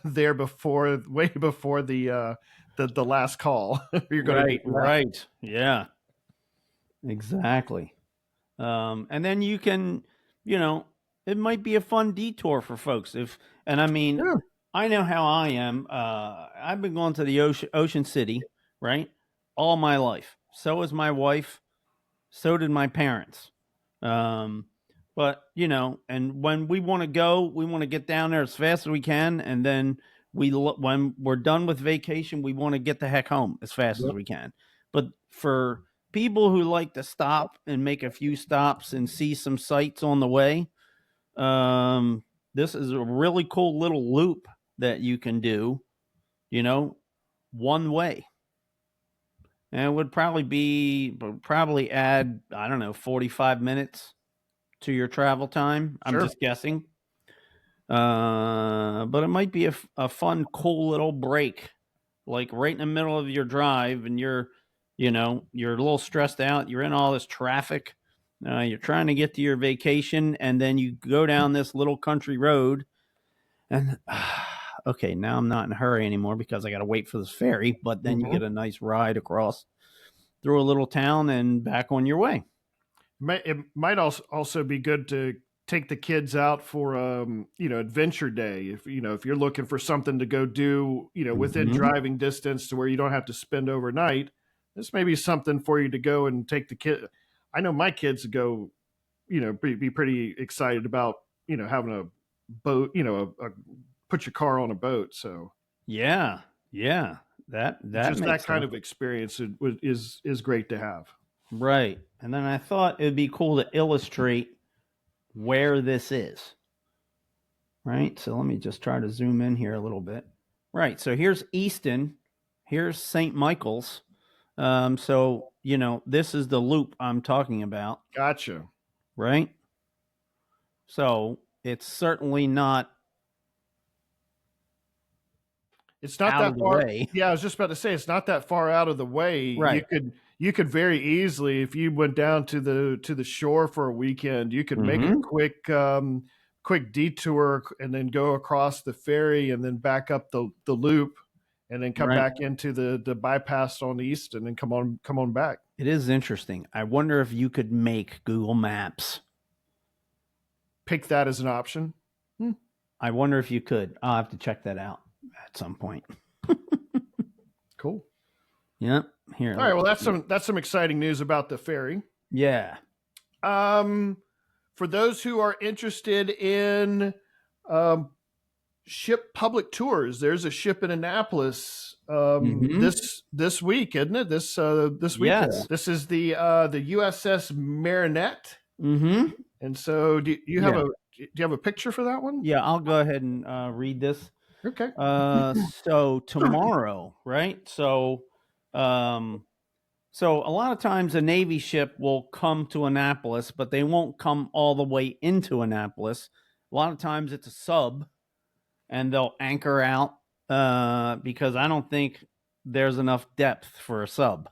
Speaker 1: there way before the last call. You're going
Speaker 2: right. Yeah, exactly. And then you can, it might be a fun detour for folks I know how I am. I've been going to the Ocean City, right, all my life. So is my wife. So did my parents. But and when we want to go, we want to get down there as fast as we can, and then when we're done with vacation, we want to get the heck home as fast as we can. But for people who like to stop and make a few stops and see some sights on the way, this is a really cool little loop that you can do, one way. and it would probably add, I don't know, 45 minutes to your travel time. I'm just guessing. But it might be a fun, cool little break, like right in the middle of your drive, and you're a little stressed out. You're in all this traffic. You're trying to get to your vacation, and then you go down this little country road, and okay, now I'm not in a hurry anymore because I got to wait for this ferry. But then you get a nice ride across through a little town and back on your way.
Speaker 1: It might also be good to take the kids out for adventure day. If you're looking for something to go do, within driving distance to where you don't have to spend overnight, this may be something for you to go and take the kid. I know my kids go, be pretty excited about, having a boat, put your car on a boat. So
Speaker 2: yeah, that
Speaker 1: just that kind of experience is great to have.
Speaker 2: Right. And then I thought it'd be cool to illustrate where this is. Right. So let me just try to zoom in here a little bit. Right. So here's Easton. Here's St. Michael's. So, this is the loop I'm talking about.
Speaker 1: Gotcha.
Speaker 2: Right. So it's certainly not.
Speaker 1: It's not that far. Yeah, I was just about to say it's not that far out of the way.
Speaker 2: Right.
Speaker 1: You could very easily, if you went down to the shore for a weekend, you could make a quick detour and then go across the ferry and then back up the loop and then come back into the bypass on East and then come on back.
Speaker 2: It is interesting. I wonder if you could make Google Maps
Speaker 1: pick that as an option.
Speaker 2: I wonder if you could. I'll have to check that out at some point.
Speaker 1: Cool.
Speaker 2: Yep. Here.
Speaker 1: All right. Well, that's some exciting news about the ferry.
Speaker 2: Yeah.
Speaker 1: For those who are interested in ship public tours, there's a ship in Annapolis this week, isn't it? This weekend.
Speaker 2: Yes.
Speaker 1: This is the USS Marinette.
Speaker 2: Mm-hmm.
Speaker 1: And so, do you have a picture for that one?
Speaker 2: Yeah, I'll go ahead and read this.
Speaker 1: Okay.
Speaker 2: So tomorrow, right? So a lot of times a Navy ship will come to Annapolis, but they won't come all the way into Annapolis. A lot of times it's a sub, and they'll anchor out because I don't think there's enough depth for a sub.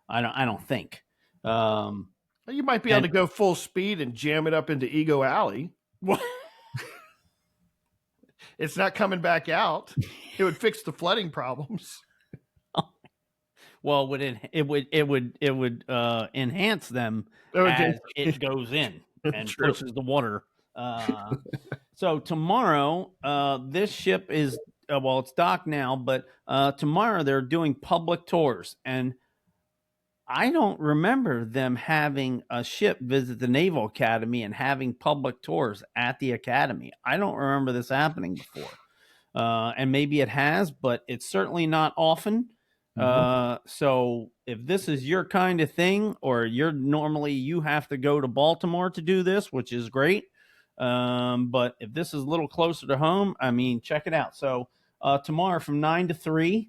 Speaker 2: I don't think.
Speaker 1: You might be able to go full speed and jam it up into Ego Alley. It's not coming back out. It would fix the flooding problems.
Speaker 2: Well, it would enhance them as it goes in and pushes the water. So tomorrow, this ship is it's docked now, but tomorrow they're doing public tours, and I don't remember them having a ship visit the Naval Academy and having public tours at the academy. I don't remember this happening before. And maybe it has, but it's certainly not often. So if this is your kind of thing, or you have to go to Baltimore to do this, which is great. But if this is a little closer to home, check it out. So tomorrow from 9 to 3,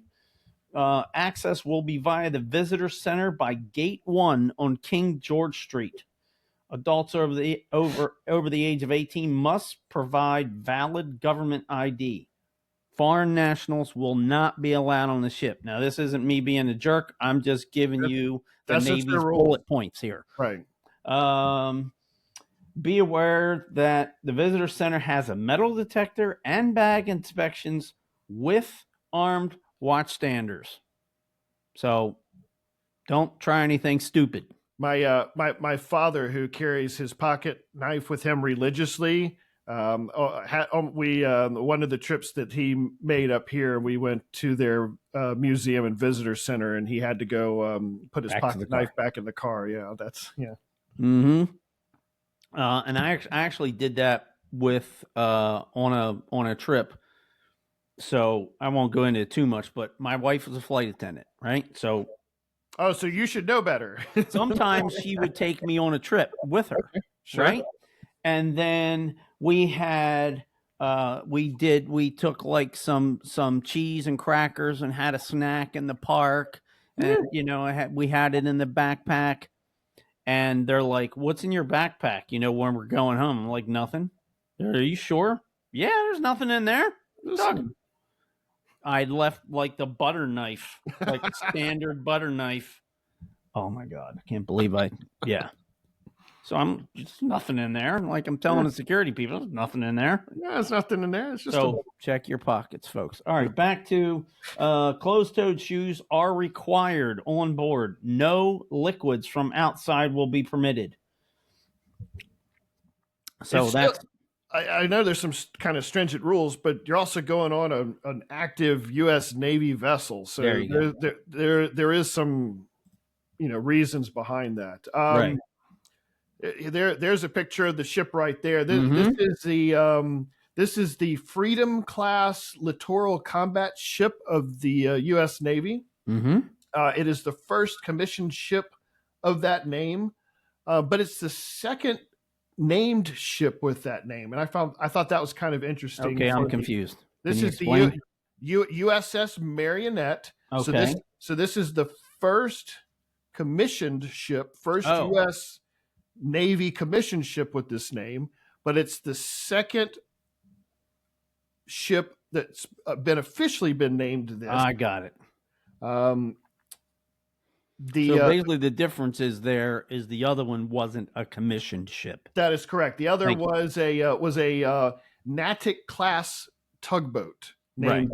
Speaker 2: access will be via the Visitor Center by Gate 1 on King George Street. Adults over the age of 18 must provide valid government ID. Foreign nationals will not be allowed on the ship. Now, this isn't me being a jerk. I'm just giving you the Navy's bullet points here.
Speaker 1: Right.
Speaker 2: Be aware that the Visitor Center has a metal detector and bag inspections with armed watchstanders. So don't try anything stupid.
Speaker 1: My father, who carries his pocket knife with him religiously, one of the trips that he made up here, we went to their museum and visitor center, and he had to go put his pocket knife back in the car. Yeah,
Speaker 2: Mm-hmm. And I actually did that with on a trip. So I won't go into it too much, but my wife was a flight attendant, right? So
Speaker 1: you should know better.
Speaker 2: Sometimes she would take me on a trip with her, right? And then we had we took like some cheese and crackers and had a snack in the park, And, we had it in the backpack, and they're like, "What's in your backpack?" When we're going home, I'm like, "Nothing." Are you sure? Yeah, there's nothing in there. I left like the butter knife, like a standard butter knife. Oh my God. I can't believe yeah. So I'm just nothing in there. Like I'm telling the security people, there's nothing in there.
Speaker 1: Yeah, there's nothing in there. It's just
Speaker 2: check your pockets, folks. All right, back to closed-toed shoes are required on board. No liquids from outside will be permitted. So
Speaker 1: I know there's some kind of stringent rules, but you're also going on an active U.S. Navy vessel, so there is some reasons behind that.
Speaker 2: Right.
Speaker 1: There's a picture of the ship right there. This is the Freedom class littoral combat ship of the U.S. Navy.
Speaker 2: Mm-hmm.
Speaker 1: It is the first commissioned ship of that name, but it's the second named ship with that name, and I thought that was kind of interesting.
Speaker 2: Okay, I'm confused.
Speaker 1: This is the USS Marinette.
Speaker 2: Okay.
Speaker 1: So this is the first commissioned ship, first U.S. Navy commissioned ship with this name, but it's the second ship that's been officially been named this.
Speaker 2: I got it. So basically the difference is the other one wasn't a commissioned ship.
Speaker 1: That is correct. The other was a Natick class tugboat named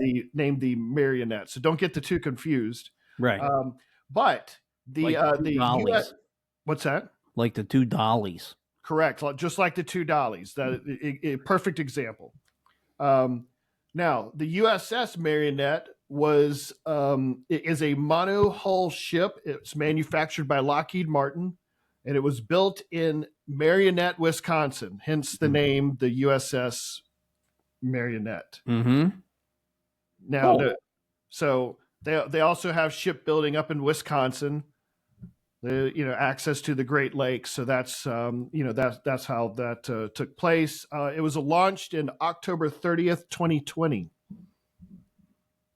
Speaker 1: the Marinette. So don't get the two confused.
Speaker 2: Right.
Speaker 1: But the US, what's that?
Speaker 2: Like the two dollies.
Speaker 1: Correct. Just like the two dollies. That a perfect example. Now the USS Marinette is a monohull ship. It's manufactured by Lockheed Martin, and it was built in Marinette, Wisconsin. Hence the name, the USS Marinette.
Speaker 2: Mm-hmm.
Speaker 1: Now, so they also have shipbuilding up in Wisconsin. Access to the Great Lakes. So that's that's how that took place. It was launched in October 30th, 2020.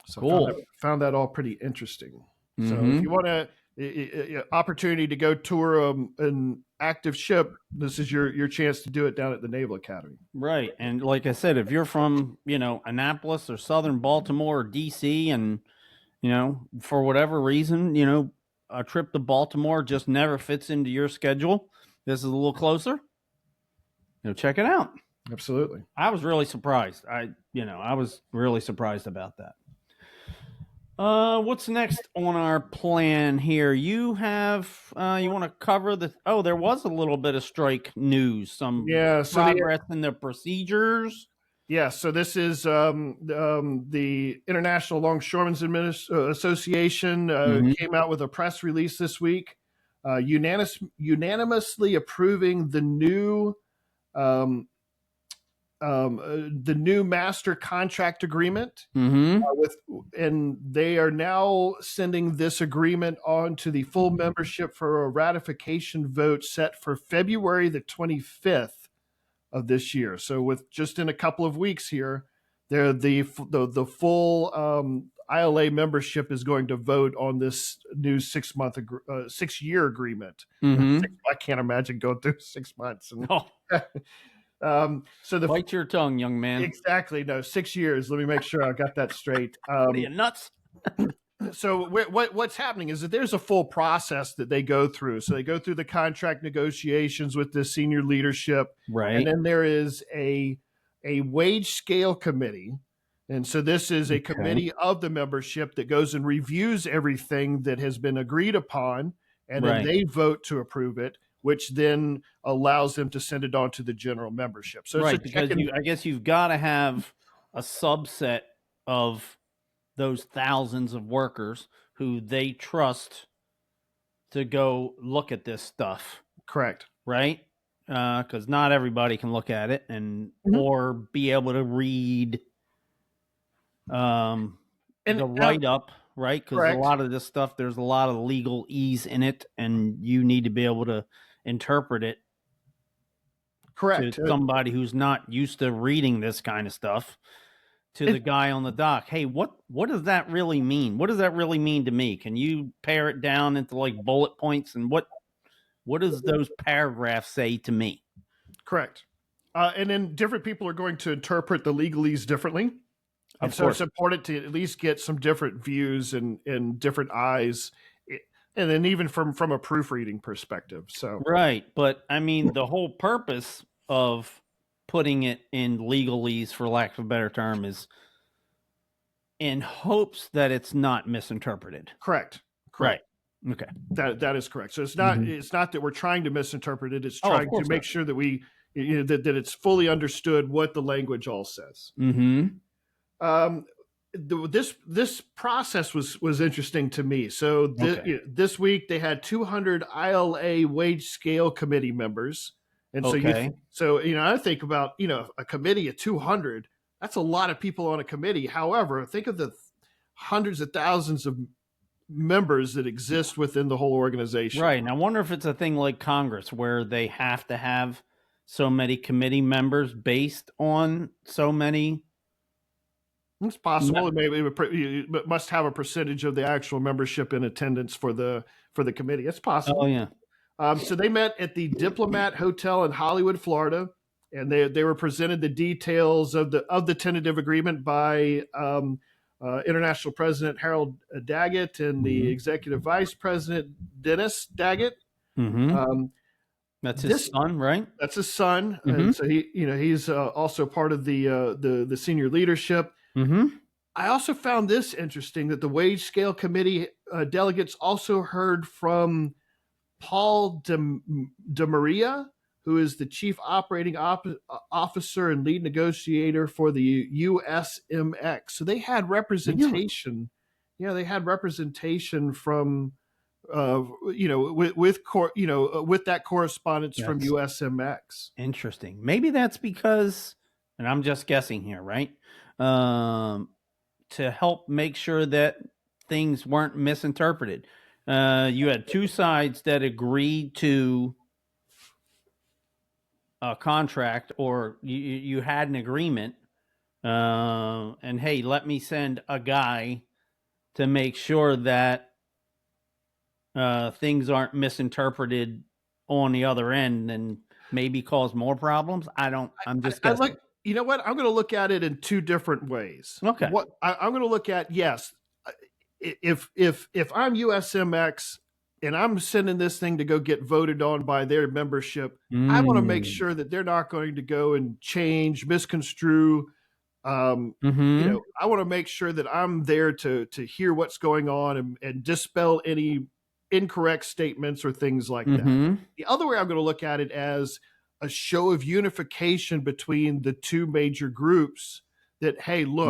Speaker 1: So
Speaker 2: cool.
Speaker 1: Found that all pretty interesting. Mm-hmm. So if you want an opportunity to go tour an active ship, this is your chance to do it down at the Naval Academy.
Speaker 2: Right. And like I said, if you're from, Annapolis or Southern Baltimore or DC and, for whatever reason, a trip to Baltimore just never fits into your schedule, this is a little closer, check it out.
Speaker 1: Absolutely.
Speaker 2: I was really surprised. I was really surprised about that. What's next on our plan here? You have, you want to cover there was a little bit of strike news, some progress in the procedures.
Speaker 1: Yeah, so this is the International Longshoremen's Association came out with a press release this week, unanimously approving the new master contract agreement.
Speaker 2: Mm-hmm.
Speaker 1: And they are now sending this agreement on to the full membership for a ratification vote set for February the 25th. Of this year. So with just in a couple of weeks here, the full ILA membership is going to vote on this new 6-year agreement.
Speaker 2: Mm-hmm.
Speaker 1: I can't imagine going through 6 months. So
Speaker 2: bite your tongue, young man.
Speaker 1: Exactly. No, 6 years. Let me make sure I got that straight.
Speaker 2: Are you nuts?
Speaker 1: So what's happening is that there's a full process that they go through. So they go through the contract negotiations with the senior leadership,
Speaker 2: right?
Speaker 1: And then there is a wage scale committee, and so this is a committee of the membership that goes and reviews everything that has been agreed upon, and then they vote to approve it, which then allows them to send it on to the general membership. So
Speaker 2: right, because I guess you've got to have a subset of those thousands of workers who they trust to go look at this stuff.
Speaker 1: Correct.
Speaker 2: Right? Because not everybody can look at it or be able to read the write-up, right? Because a lot of this stuff, there's a lot of legalese in it, and you need to be able to interpret it.
Speaker 1: Correct.
Speaker 2: To somebody who's not used to reading this kind of stuff. to the guy on the dock, hey, what does that really mean? What does that really mean to me? Can you pare it down into like bullet points, and what does those paragraphs say to me?
Speaker 1: Correct. And then different people are going to interpret the legalese differently. And so it's important to at least get some different views and different eyes, and then even from a proofreading perspective. So
Speaker 2: right, but I mean, the whole purpose of putting it in legalese, for lack of a better term, is in hopes that it's not misinterpreted.
Speaker 1: Correct.
Speaker 2: Right. Okay.
Speaker 1: That is correct. So it's not that we're trying to misinterpret it. It's trying to make sure that that it's fully understood what the language all says. This process was interesting to me. So this week they had 200 ILA wage scale committee members, and so I think about a committee of 200. That's a lot of people on a committee. However, think of the hundreds of thousands of members that exist within the whole organization.
Speaker 2: Right. And I wonder if it's a thing like Congress where they have to have so many committee members based on so many.
Speaker 1: It's possible. Maybe it must have a percentage of the actual membership in attendance for the committee. It's possible.
Speaker 2: Oh yeah.
Speaker 1: So they met at the Diplomat Hotel in Hollywood, Florida, and they were presented the details of the tentative agreement by International President Harold Daggett and the Executive Vice President Dennis Daggett.
Speaker 2: That's his son, right?
Speaker 1: That's his son. And so he's also part of the senior leadership. I also found this interesting, that the Wage Scale Committee delegates also heard from Paul de Maria, who is the Chief Operating Officer and lead negotiator for the USMX. So they had representation. Yeah, they had representation from with that correspondence from USMX.
Speaker 2: Interesting. Maybe that's because, and I'm just guessing here, right? To help make sure that things weren't misinterpreted. You had two sides that agreed to a contract, or you had an agreement, and hey, let me send a guy to make sure that things aren't misinterpreted on the other end and maybe cause more problems. I'm just guessing.
Speaker 1: You know what? I'm going to look at it in two different ways.
Speaker 2: Okay.
Speaker 1: What I'm going to look at, yes, if I'm USMX and I'm sending this thing to go get voted on by their membership, I want to make sure that they're not going to go and change, misconstrue. I want to make sure that I'm there to hear what's going on and dispel any incorrect statements or things like that. The other way I'm going to look at it as a show of unification between the two major groups, that, hey, look,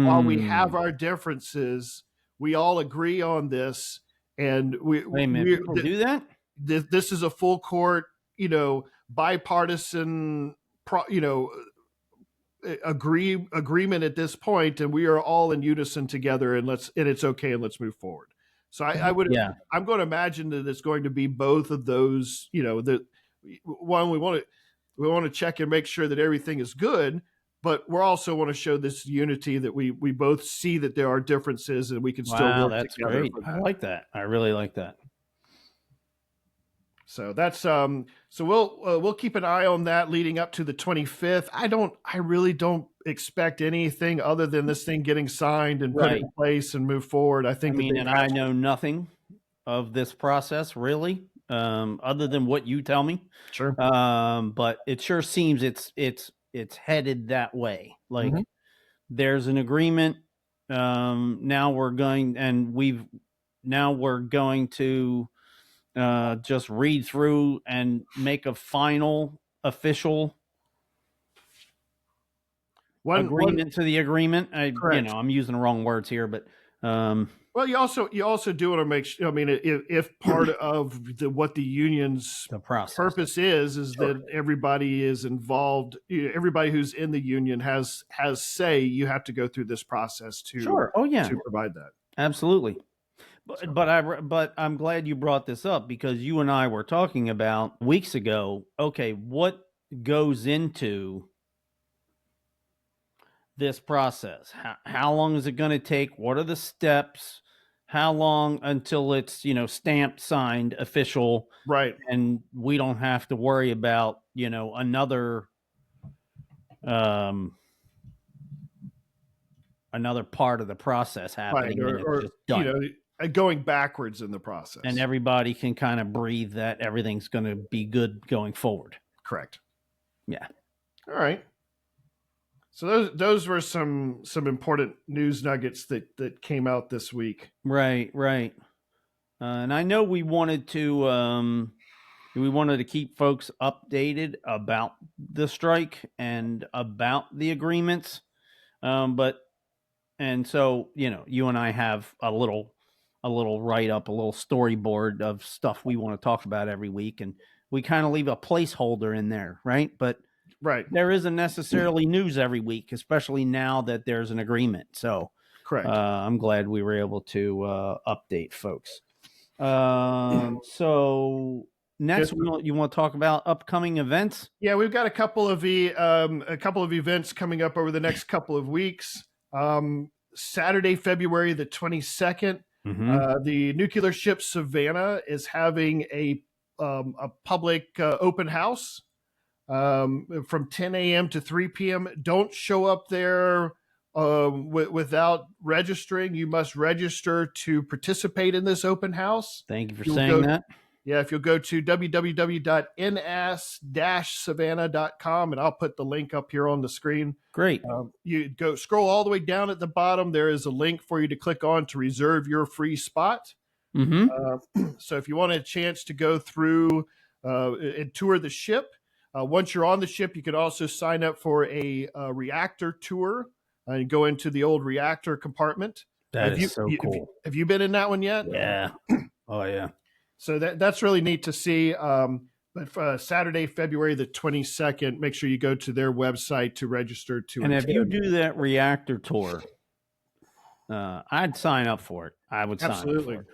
Speaker 1: while we have our differences, we all agree on this. And
Speaker 2: people do that.
Speaker 1: This is a full court, bipartisan, agreement at this point, and we are all in unison together, and it's okay, and let's move forward. So I'm going to imagine that it's going to be both of those. One, we want to check and make sure that everything is good, but we also want to show this unity, that we both see that there are differences and we can still work
Speaker 2: that's
Speaker 1: together.
Speaker 2: Great. I like that. I really like that.
Speaker 1: So that's so we'll keep an eye on that leading up to the 25th. I really don't expect anything other than this thing getting signed and put in place and move forward. I
Speaker 2: know nothing of this process really, other than what you tell me.
Speaker 1: Sure.
Speaker 2: But it sure seems it's headed that way. Like there's an agreement. Now we're going to just read through and make a final official agreement to the agreement. I'm using the wrong words here, but
Speaker 1: well, you also do want to make sure. I mean, if part of what the union's purpose is that everybody is involved, everybody who's in the union has say, you have to go through this process to to provide that.
Speaker 2: Absolutely. But I'm glad you brought this up, because you and I were talking about weeks ago. Okay, what goes into this process? How long is it going to take? What are the steps? How long until it's, stamped, signed, official,
Speaker 1: right?
Speaker 2: And we don't have to worry about, another part of the process happening,
Speaker 1: right?
Speaker 2: and it's just done.
Speaker 1: Going backwards in the process,
Speaker 2: and everybody can kind of breathe that everything's going to be good going forward.
Speaker 1: Correct.
Speaker 2: Yeah.
Speaker 1: All right. So those were some important news nuggets that came out this week.
Speaker 2: Right. And I know we wanted to keep folks updated about the strike and about the agreements. And so, you and I have a little write up, a little storyboard of stuff we want to talk about every week. And we kind of leave a placeholder in there. Right. But there isn't necessarily news every week, especially now that there's an agreement. So
Speaker 1: correct.
Speaker 2: I'm glad we were able to update folks. So next, you want to talk about upcoming events?
Speaker 1: Yeah, we've got a couple of events coming up over the next couple of weeks. Saturday, February the 22nd, the nuclear ship Savannah is having a public open house from 10 a.m. to 3 p.m. Don't show up there without registering. You must register to participate in this open house.
Speaker 2: Thank you for saying that.
Speaker 1: Yeah, if you'll go to www.nas-savannah.com, and I'll put the link up here on the screen.
Speaker 2: Great.
Speaker 1: You scroll all the way down at the bottom. There is a link for you to click on to reserve your free spot. So if you want a chance to go through and tour the ship, once you're on the ship, you can also sign up for a reactor tour and go into the old reactor compartment.
Speaker 2: That is so cool.
Speaker 1: Have you been in that one yet?
Speaker 2: Yeah. Oh, yeah.
Speaker 1: So that's really neat to see. But Saturday, February the 22nd, make sure you go to their website to register to.
Speaker 2: And if you do that reactor tour, I'd sign up for it. I would sign up for it.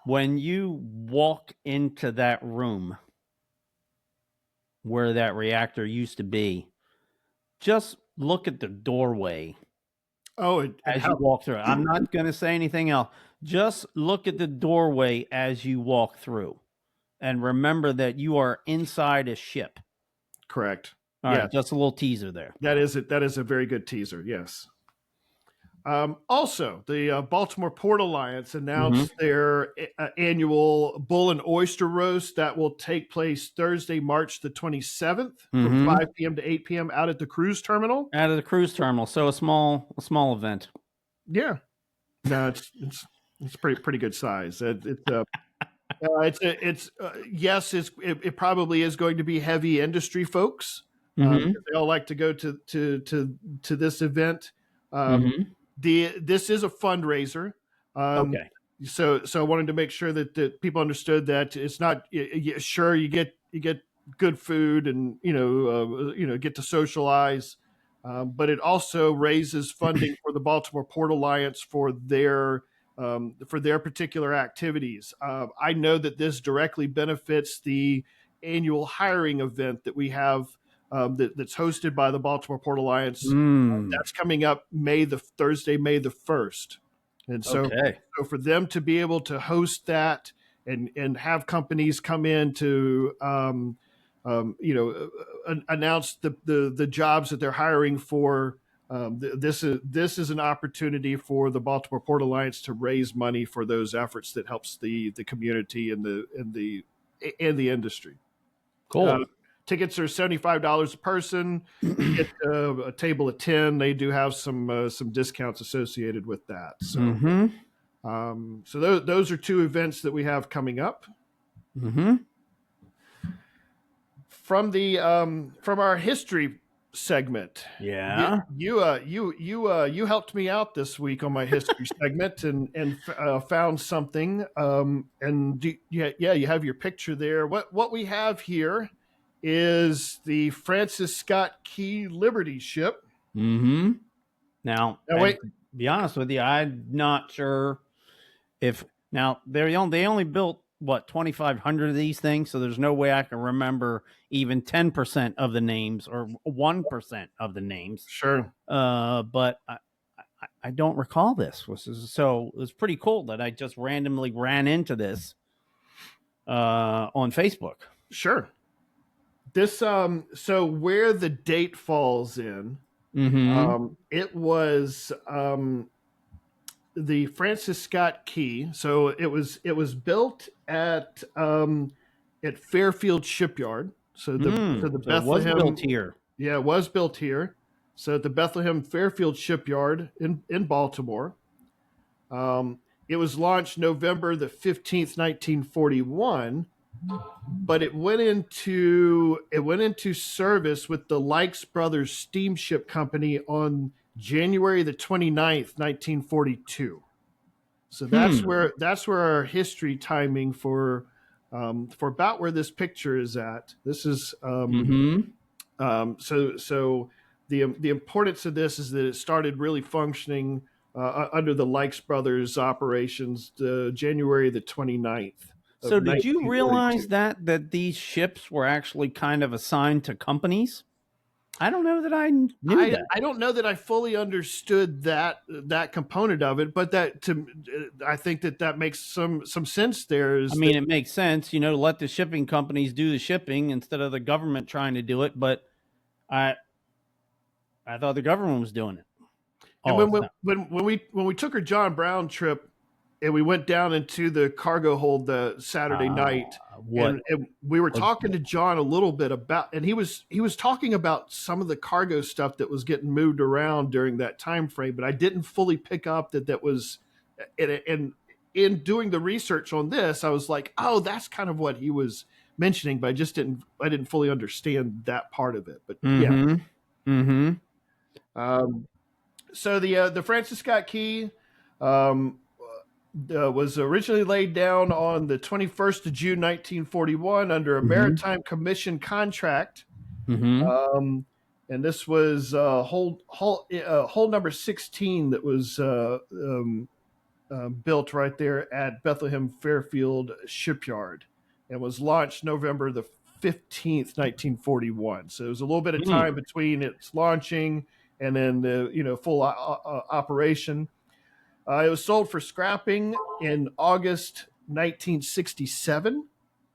Speaker 2: When you walk into that room where that reactor used to be, just look at the doorway. As you walk through. I'm not going to say anything else. Just look at the doorway as you walk through, and remember that you are inside a ship.
Speaker 1: Correct.
Speaker 2: All right, just a little teaser there.
Speaker 1: That is a very good teaser. Yes. Also, the Baltimore Port Alliance announced their annual Bull and Oyster Roast that will take place Thursday, March the 27th from 5 p.m. to 8 p.m. out at the cruise terminal.
Speaker 2: So a small event.
Speaker 1: Yeah. No, it's pretty good size. It probably is going to be heavy industry folks. They all like to go to this event. This is a fundraiser.
Speaker 2: Okay. So
Speaker 1: I wanted to make sure that people understood that it's not sure you get good food and get to socialize, but it also raises funding for the Baltimore Port Alliance for their particular activities. I know that this directly benefits the annual hiring event that we have. That's hosted by the Baltimore Port Alliance. That's coming up Thursday, May the 1st. And so for them to be able to host that and have companies come in to announce the jobs that they're hiring for, this is an opportunity for the Baltimore Port Alliance to raise money for those efforts that helps the community and the industry.
Speaker 2: Cool.
Speaker 1: Tickets are $75 a person. You get a table of 10. They do have some discounts associated with that. So, so those are two events that we have coming up. From our history segment.
Speaker 2: Yeah.
Speaker 1: You helped me out this week on my history segment and found something. And you have your picture there. What we have here is the Francis Scott Key Liberty ship.
Speaker 2: Now wait. To be honest with you, I'm not sure if they only built 2,500 of these things. So there's no way I can remember even 10% of the names or 1% of the names.
Speaker 1: Sure.
Speaker 2: But I don't recall this. So it was pretty cool that I just randomly ran into this on Facebook.
Speaker 1: Sure. This so where the date falls in, it was the Francis Scott Key. So it was built at Fairfield Shipyard. So the Bethlehem,
Speaker 2: it was built here.
Speaker 1: Yeah, it was built here. So at the Bethlehem Fairfield Shipyard in Baltimore. It was launched November the 15th, 1941, but it went into service with the Lykes Brothers Steamship Company on January the 29th, 1942. So that's where our history timing for about where this picture is at. This is so the importance of this is that it started really functioning under the Lykes Brothers operations January the 29th.
Speaker 2: So did you realize that these ships were actually kind of assigned to companies? I don't know that I knew that.
Speaker 1: I don't know that I fully understood that component of it, but I think that makes some sense there.
Speaker 2: It makes sense, let the shipping companies do the shipping instead of the government trying to do it. But I thought the government was doing it.
Speaker 1: And when we took our John Brown trip, and we went down into the cargo hold the Saturday night, and we were talking to John a little bit about, and he was talking about some of the cargo stuff that was getting moved around during that time frame, but I didn't fully pick up that was, and in doing the research on this, I was like, oh, that's kind of what he was mentioning, but I didn't fully understand that part of it. But yeah. So the Francis Scott Key was originally laid down on the 21st of June, 1941 under a Maritime Commission contract. And this was hold number 16 that was built right there at Bethlehem Fairfield Shipyard and was launched November the 15th, 1941. So it was a little bit of time between its launching and then the full operation. It was sold for scrapping in August 1967,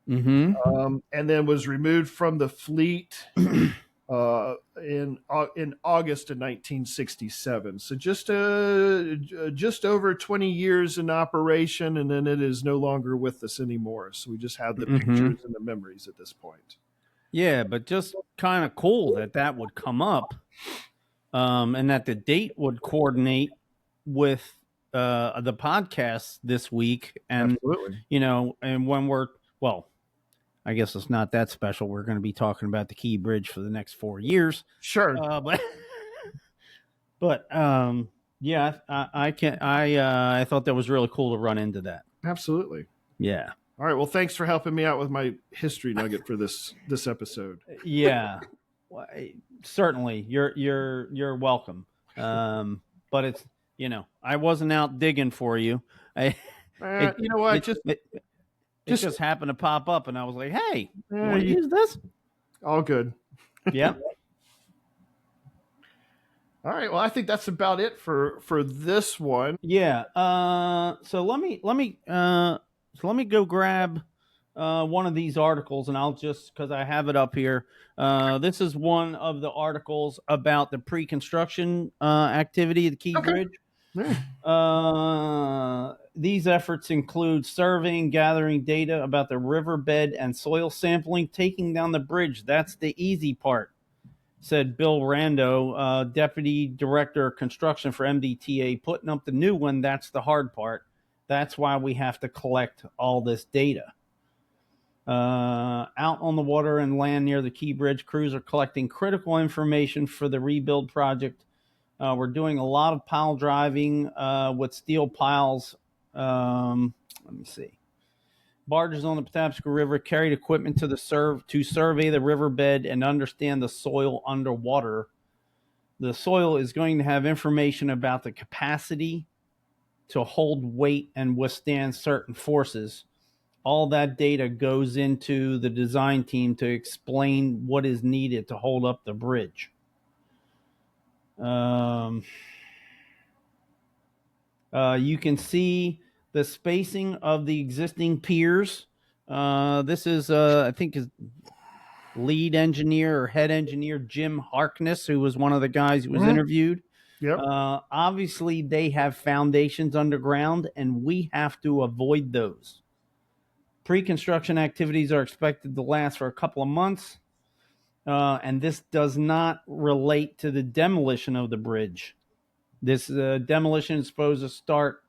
Speaker 1: and then was removed from the fleet in August of 1967. So just over 20 years in operation, and then it is no longer with us anymore. So we just have the pictures and the memories at this point.
Speaker 2: Yeah, but just kind of cool that would come up, and that the date would coordinate with the podcast this week. And
Speaker 1: absolutely,
Speaker 2: and when I guess it's not that special. We're going to be talking about the Key Bridge for the next 4 years.
Speaker 1: Sure.
Speaker 2: But yeah, I thought that was really cool to run into that.
Speaker 1: Absolutely.
Speaker 2: Yeah.
Speaker 1: All right. Well, thanks for helping me out with my history nugget for this episode.
Speaker 2: Yeah. Well, certainly. You're welcome. But it's, I wasn't out digging for you.
Speaker 1: You know what?
Speaker 2: It just happened to pop up, and I was like, "Hey, you want to use this?"
Speaker 1: All good.
Speaker 2: Yeah.
Speaker 1: All right. Well, I think that's about it for this one.
Speaker 2: Yeah. So let me go grab one of these articles, and I'll just, because I have it up here. This is one of the articles about the pre-construction activity of the Key Bridge. Yeah. These efforts include surveying, gathering data about the riverbed and soil sampling, taking down the bridge. That's the easy part, said Bill Rando, Deputy Director of Construction for MDTA. Putting up the new one, that's the hard part. That's why we have to collect all this data. Out on the water and land near the Key Bridge, crews are collecting critical information for the rebuild project. We're doing a lot of pile driving with steel piles. Let me see. Barges on the Patapsco River carried equipment to survey the riverbed and understand the soil underwater. The soil is going to have information about the capacity to hold weight and withstand certain forces. all that data goes into the design team to explain what is needed to hold up the bridge. You can see the spacing of the existing piers. This is, I think, his lead engineer or head engineer, Jim Harkness, who was one of the guys who was interviewed.
Speaker 1: Yep.
Speaker 2: Obviously, they have foundations underground, and we have to avoid those. Pre-construction activities are expected to last for a couple of months, and this does not relate to the demolition of the bridge. This demolition is supposed to start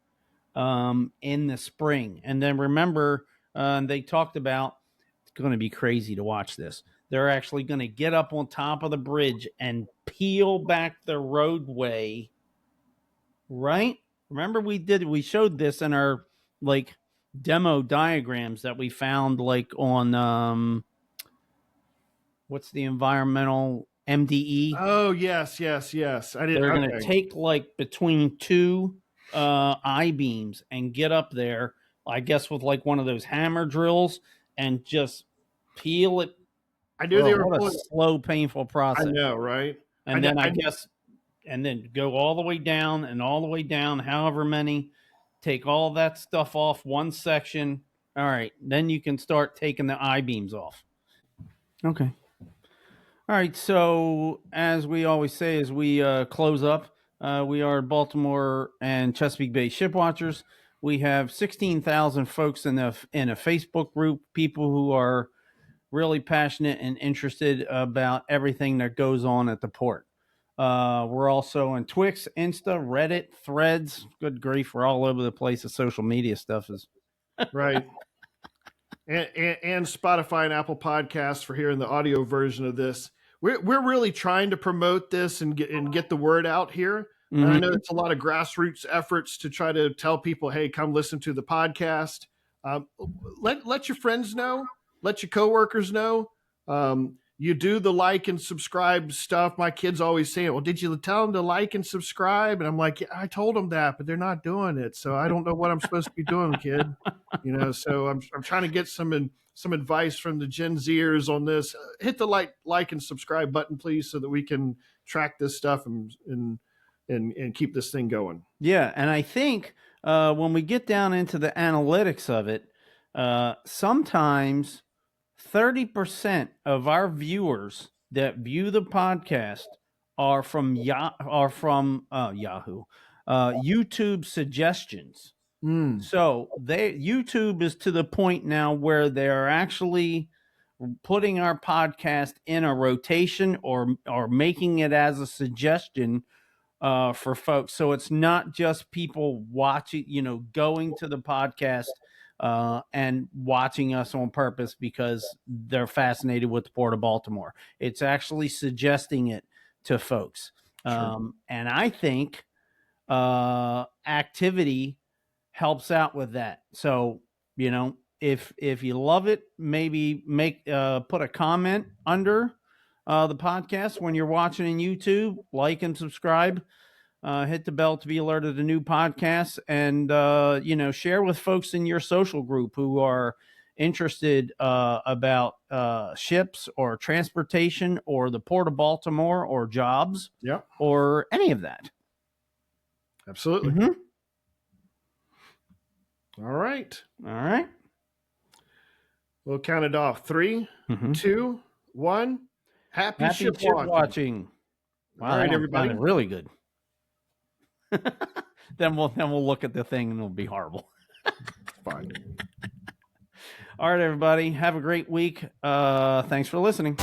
Speaker 2: in the spring. And then remember, they talked about, it's going to be crazy to watch this. They're actually going to get up on top of the bridge and peel back the roadway, right? Remember we showed this in our demo diagrams that we found on what's the environmental MDE?
Speaker 1: Oh, yes.
Speaker 2: They're going to take between two I-beams and get up there, I guess with one of those hammer drills, and just peel it.
Speaker 1: I knew they were
Speaker 2: a slow, painful process.
Speaker 1: I know, right?
Speaker 2: And then go all the way down and all the way down, however many, take all that stuff off one section. All right, then you can start taking the I-beams off. Okay. All right, so as we always say as we close up, we are Baltimore and Chesapeake Bay Shipwatchers. We have 16,000 folks in a Facebook group, people who are really passionate and interested about everything that goes on at the port. We're also on Twix, Insta, Reddit, Threads. Good grief, we're all over the place. The social media stuff is
Speaker 1: right. And Spotify and Apple Podcasts for hearing the audio version of this. We're really trying to promote this and get the word out here. Mm-hmm. And I know it's a lot of grassroots efforts to try to tell people, hey, come listen to the podcast. Let your friends know. Let your coworkers know. You do the like and subscribe stuff. My kids always saying, well, did you tell them to like and subscribe? And I'm like, yeah, I told them that, but they're not doing it. So I don't know what I'm supposed to be doing, kid. So I'm trying to get some advice from the Gen Zers on this. Hit the like and subscribe button, please, so that we can track this stuff and keep this thing going.
Speaker 2: Yeah. And I think when we get down into the analytics of it, sometimes 30% of our viewers that view the podcast are from Yahoo, YouTube suggestions. So YouTube is to the point now where they're actually putting our podcast in a rotation or making it as a suggestion for folks. So it's not just people watching, going to the podcast and watching us on purpose because they're fascinated with the Port of Baltimore. It's actually suggesting it to folks. Sure. And I think activity helps out with that. So, if you love it, maybe put a comment under the podcast when you're watching in YouTube, like and subscribe. Hit the bell to be alerted to new podcasts, and share with folks in your social group who are interested about ships or transportation or the Port of Baltimore or jobs, or any of that.
Speaker 1: Absolutely.
Speaker 2: Mm-hmm.
Speaker 1: All right. We'll count it off. 3, 2, 1. Happy ship watching.
Speaker 2: Wow, all right, everybody. Really good. then we'll look at the thing and it'll be horrible.
Speaker 1: Fine.
Speaker 2: All right, everybody. Have a great week. Thanks for listening.